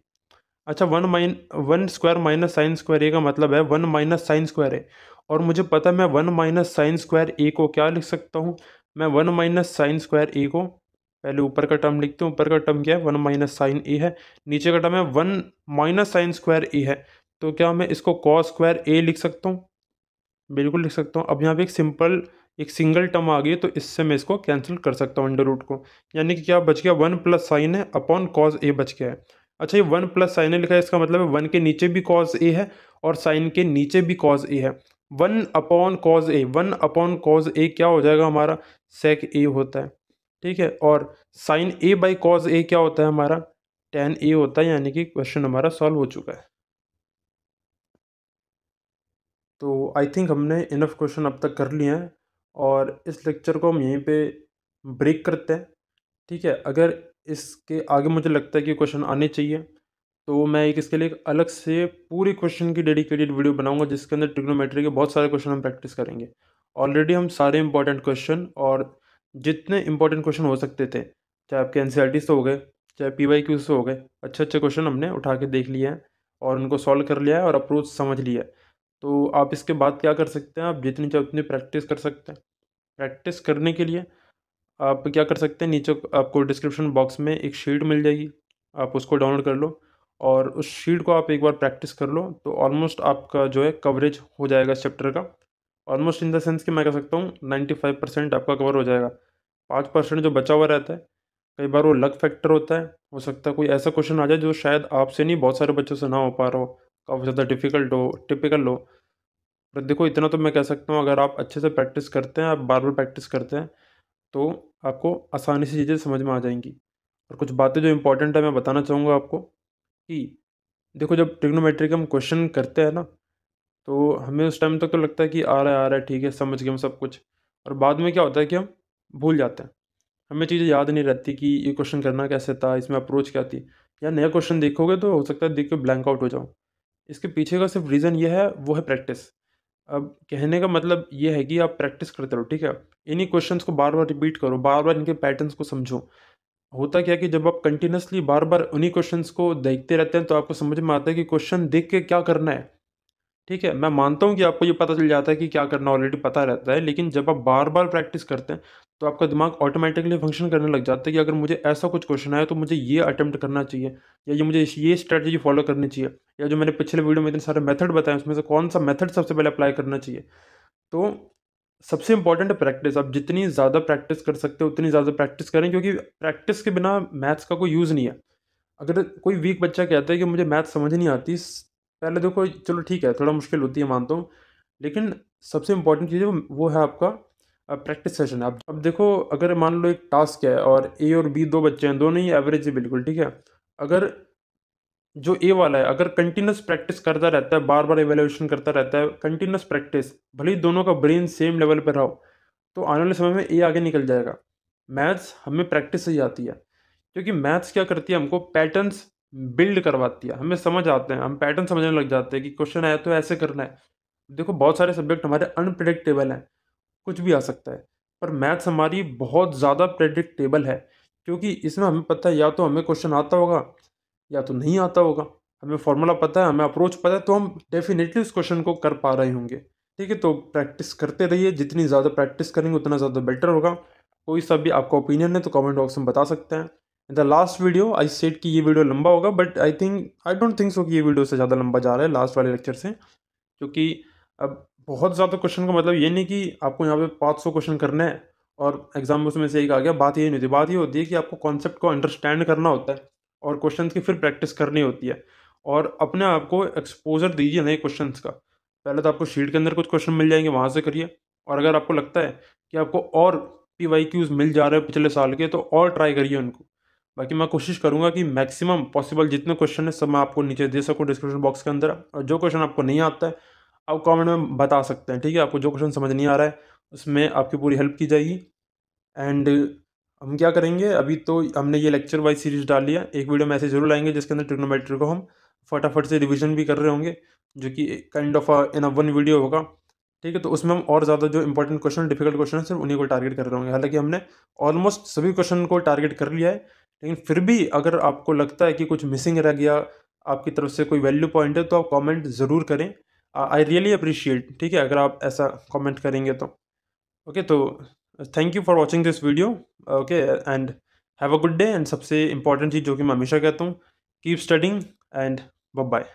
अच्छा 1 स्क्वायर माइनस साइन स्क्वायर ए का मतलब है 1 माइनस साइन स्क्वायर ए, और मुझे पता है मैं 1 माइनस साइन स्क्वायर ए को क्या लिख सकता हूँ, मैं 1 माइनस साइन स्क्वायर ए को पहले ऊपर का टर्म लिखते हैं, ऊपर का टर्म क्या है 1 माइनस साइन ए है, नीचे का टर्म है 1 माइनस साइन स्क्वायर ए है, तो क्या मैं इसको कॉस स्क्वायर ए लिख सकता हूँ, बिल्कुल लिख सकता हूँ। अब यहाँ पे एक सिंगल टर्म आ गई, तो इससे मैं इसको कैंसिल कर सकता हूँ अंडर रूट को, यानी कि क्या बच गया 1 प्लस साइन है अपॉन कॉस ए बच गया है। अच्छा ये 1 प्लस साइन है लिखा है, इसका मतलब है 1 के नीचे भी कॉस ए है और साइन के नीचे भी कॉस ए है। 1 अपॉन कॉस ए क्या हो जाएगा हमारा, सेक ए होता है, ठीक है। और sign A by cos A क्या होता है हमारा, टेन ए होता है, यानी कि क्वेश्चन हमारा सॉल्व हो चुका है। तो आई थिंक हमने इनफ क्वेश्चन अब तक कर लिए हैं, और इस लेक्चर को हम यहीं पे ब्रेक करते हैं, ठीक है। अगर इसके आगे मुझे लगता है कि क्वेश्चन आने चाहिए, तो मैं एक इसके लिए एक अलग से पूरी क्वेश्चन की डेडिकेटेड वीडियो बनाऊंगा, जिसके अंदर ट्रिग्नोमेट्री के बहुत सारे क्वेश्चन हम प्रैक्टिस करेंगे। ऑलरेडी हम सारे इंपॉर्टेंट क्वेश्चन और जितने इंपॉर्टेंट क्वेश्चन हो सकते थे, चाहे आपके एनसीईआरटी से हो गए, चाहे पीवाईक्यू से हो गए, अच्छे अच्छे क्वेश्चन हमने उठा के देख लिए हैं और उनको सॉल्व कर लिया है और अप्रोच समझ लिया है। तो आप इसके बाद क्या कर सकते हैं, आप जितनी चाहे उतनी प्रैक्टिस कर सकते हैं। प्रैक्टिस करने के लिए आप क्या कर सकते हैं, नीचे आपको डिस्क्रिप्शन बॉक्स में एक शीट मिल जाएगी, आप उसको डाउनलोड कर लो और उस शीट को आप एक बार प्रैक्टिस कर लो, तो ऑलमोस्ट आपका जो है कवरेज हो जाएगा इस चैप्टर का। ऑलमोस्ट इन द सेंस कि मैं कह सकता हूँ 95% आपका कवर हो जाएगा। 5% जो बचा हुआ रहता है, कई बार वो लक फैक्टर होता है, हो सकता है कोई ऐसा क्वेश्चन आ जाए जो शायद आपसे नहीं बहुत सारे बच्चों से ना हो पा रहा हो, काफ़ी ज़्यादा डिफिकल्ट हो, टिपिकल हो। पर देखो इतना तो मैं कह सकता हूँ, अगर आप अच्छे से प्रैक्टिस करते हैं, आप बार बार प्रैक्टिस करते हैं, तो आपको आसानी से चीज़ें समझ में आ जाएंगी। और कुछ बातें जो इंपॉर्टेंट है मैं बताना चाहूँगा आपको, कि देखो जब ट्रिग्नोमेट्री के हम क्वेश्चन करते हैं ना, तो हमें उस टाइम तक तो लगता है कि आ रहा है ठीक है, समझ गए हम सब कुछ। और बाद में क्या होता है कि हम भूल जाते हैं, हमें चीज़ें याद नहीं रहती कि ये क्वेश्चन करना कैसे था, इसमें अप्रोच क्या थी। या नया क्वेश्चन देखोगे तो हो सकता है देख के ब्लैंक आउट हो जाओ। इसके पीछे का सिर्फ रीज़न ये है, वो है प्रैक्टिस। अब कहने का मतलब ये है कि आप प्रैक्टिस करते रहो, ठीक है? इन्हीं क्वेश्चंस को बार-बार रिपीट करो, बार-बार इनके पैटर्न्स को समझो। होता क्या है कि जब आप कंटिन्यूअसली बार-बार उन्हीं क्वेश्चंस को देखते रहते हैं, तो आपको समझ में आता है कि क्वेश्चन देख के क्या करना है, ठीक है? मैं मानता हूँ कि आपको ये पता चल जाता है कि क्या करना ऑलरेडी पता रहता है, लेकिन जब आप बार-बार प्रैक्टिस करते हैं, तो आपका दिमाग ऑटोमैटिकली फंक्शन करने लग जाता है कि अगर मुझे ऐसा कुछ क्वेश्चन आया, तो मुझे ये अटेम्प्ट करना चाहिए या ये मुझे ये स्ट्रैटेजी फॉलो करनी चाहिए, या जो मैंने पिछले वीडियो में इतने सारे मेथड बताए, उसमें से कौन-सा मेथड सबसे पहले अप्लाई करना चाहिए। तो सबसे इम्पोर्टेंट है प्रैक्टिस। आप जितनी ज़्यादा प्रैक्टिस कर सकते हो, उतनी ज़्यादा प्रैक्टिस करें, क्योंकि प्रैक्टिस के बिना मैथ्स का कोई यूज़ नहीं है। अगर कोई वीक बच्चा कहता है कि मुझे मैथ समझ नहीं आती, पहले देखो चलो ठीक है, थोड़ा मुश्किल होती है मानता हूँ, लेकिन सबसे इम्पोर्टेंट चीज़ है वो है आपका प्रैक्टिस सेशन। आप अब देखो, अगर मान लो एक टास्क है और ए और बी दो बच्चे हैं, दोनों ही एवरेज है बिल्कुल, ठीक है? अगर जो ए वाला है, अगर कंटिन्यूअस प्रैक्टिस करता रहता है, बार बार एवेल्यूशन करता रहता है, कंटिन्यूअस प्रैक्टिस, भले ही दोनों का ब्रेन सेम लेवल पर रहो, तो आने वाले समय में ए आगे निकल जाएगा। मैथ्स हमें प्रैक्टिस से ही आती है, क्योंकि मैथ्स क्या करती है, हमको पैटर्न्स बिल्ड करवाती है, हमें समझ आते हैं, हम पैटर्न समझने लग जाते हैं कि क्वेश्चन आया तो ऐसे करना है। देखो बहुत सारे सब्जेक्ट हमारे अनप्रिडिक्टेबल हैं, कुछ भी आ सकता है, पर मैथ्स हमारी बहुत ज़्यादा प्रेडिक्टेबल है, क्योंकि इसमें हमें पता है या तो हमें क्वेश्चन आता होगा या तो नहीं आता होगा। हमें फॉर्मूला पता है, हमें अप्रोच पता है, तो हम डेफिनेटली उस क्वेश्चन को कर पा रहे होंगे। ठीक है, तो प्रैक्टिस करते रहिए, जितनी ज़्यादा प्रैक्टिस करेंगे उतना ज़्यादा बेटर होगा। कोई सा भी आपका ओपिनियन है तो कमेंट बॉक्स में बता सकते हैं। In the last video I said कि ये वीडियो लंबा होगा, but I don't think so कि ये वीडियो से ज़्यादा लंबा जा रहा है लास्ट वाले लेक्चर से, क्योंकि अब बहुत ज़्यादा क्वेश्चन का मतलब ये नहीं कि आपको यहाँ पे 500 क्वेश्चन करने हैं और एग्जाम में उसमें से एक आ गया। बात ये नहीं होती, बात ये होती है कि आपको कॉन्सेप्ट को अंडरस्टैंड करना होता है और क्वेश्चंस की फिर प्रैक्टिस करनी होती है, और अपने आप को एक्सपोजर दीजिए नए क्वेश्चंस का। पहले तो आपको शीट के अंदर कुछ क्वेश्चन मिल जाएंगे, वहाँ से करिए, और अगर आपको लगता है कि आपको और PYQs मिल जा रहे हैं पिछले साल के, तो और ट्राई करिए उनको। बाकी मैं कोशिश करूंगा कि मैक्सिमम पॉसिबल जितने क्वेश्चन है सब मैं आपको नीचे दे सकूं डिस्क्रिप्शन बॉक्स के अंदर, और जो क्वेश्चन आपको नहीं आता है आप कमेंट में बता सकते हैं, ठीक है? आपको जो क्वेश्चन समझ नहीं आ रहा है उसमें आपकी पूरी हेल्प की जाएगी। एंड हम क्या करेंगे, अभी तो हमने ये लेक्चर वाइज सीरीज डाली है, एक वीडियो में ऐसे जरूर लाएंगे जिसके अंदर ट्रिग्नोमेट्री को हम फटाफट से रिवीजन भी कर रहे होंगे, जो कि kind of in a one video होगा। ठीक है, तो उसमें हम और ज़्यादा जो इंपॉर्टेंट क्वेश्चन, डिफिकल्ट क्वेश्चन है, सिर्फ उन्हीं को टारगेट कर रहे होंगे। हालांकि हमने ऑलमोस्ट सभी क्वेश्चन को टारगेट कर लिया है, लेकिन फिर भी अगर आपको लगता है कि कुछ मिसिंग रह गया, आपकी तरफ से कोई वैल्यू पॉइंट है, तो आप कॉमेंट ज़रूर करें। आई रियली अप्रिशिएट, ठीक है, अगर आप ऐसा कॉमेंट करेंगे तो। ओके, तो thank you for watching this video. Okay, and have a good day. And सबसे इंपॉर्टेंट चीज़ जो कि मैं हमेशा कहता हूँ, keep studying and bye bye.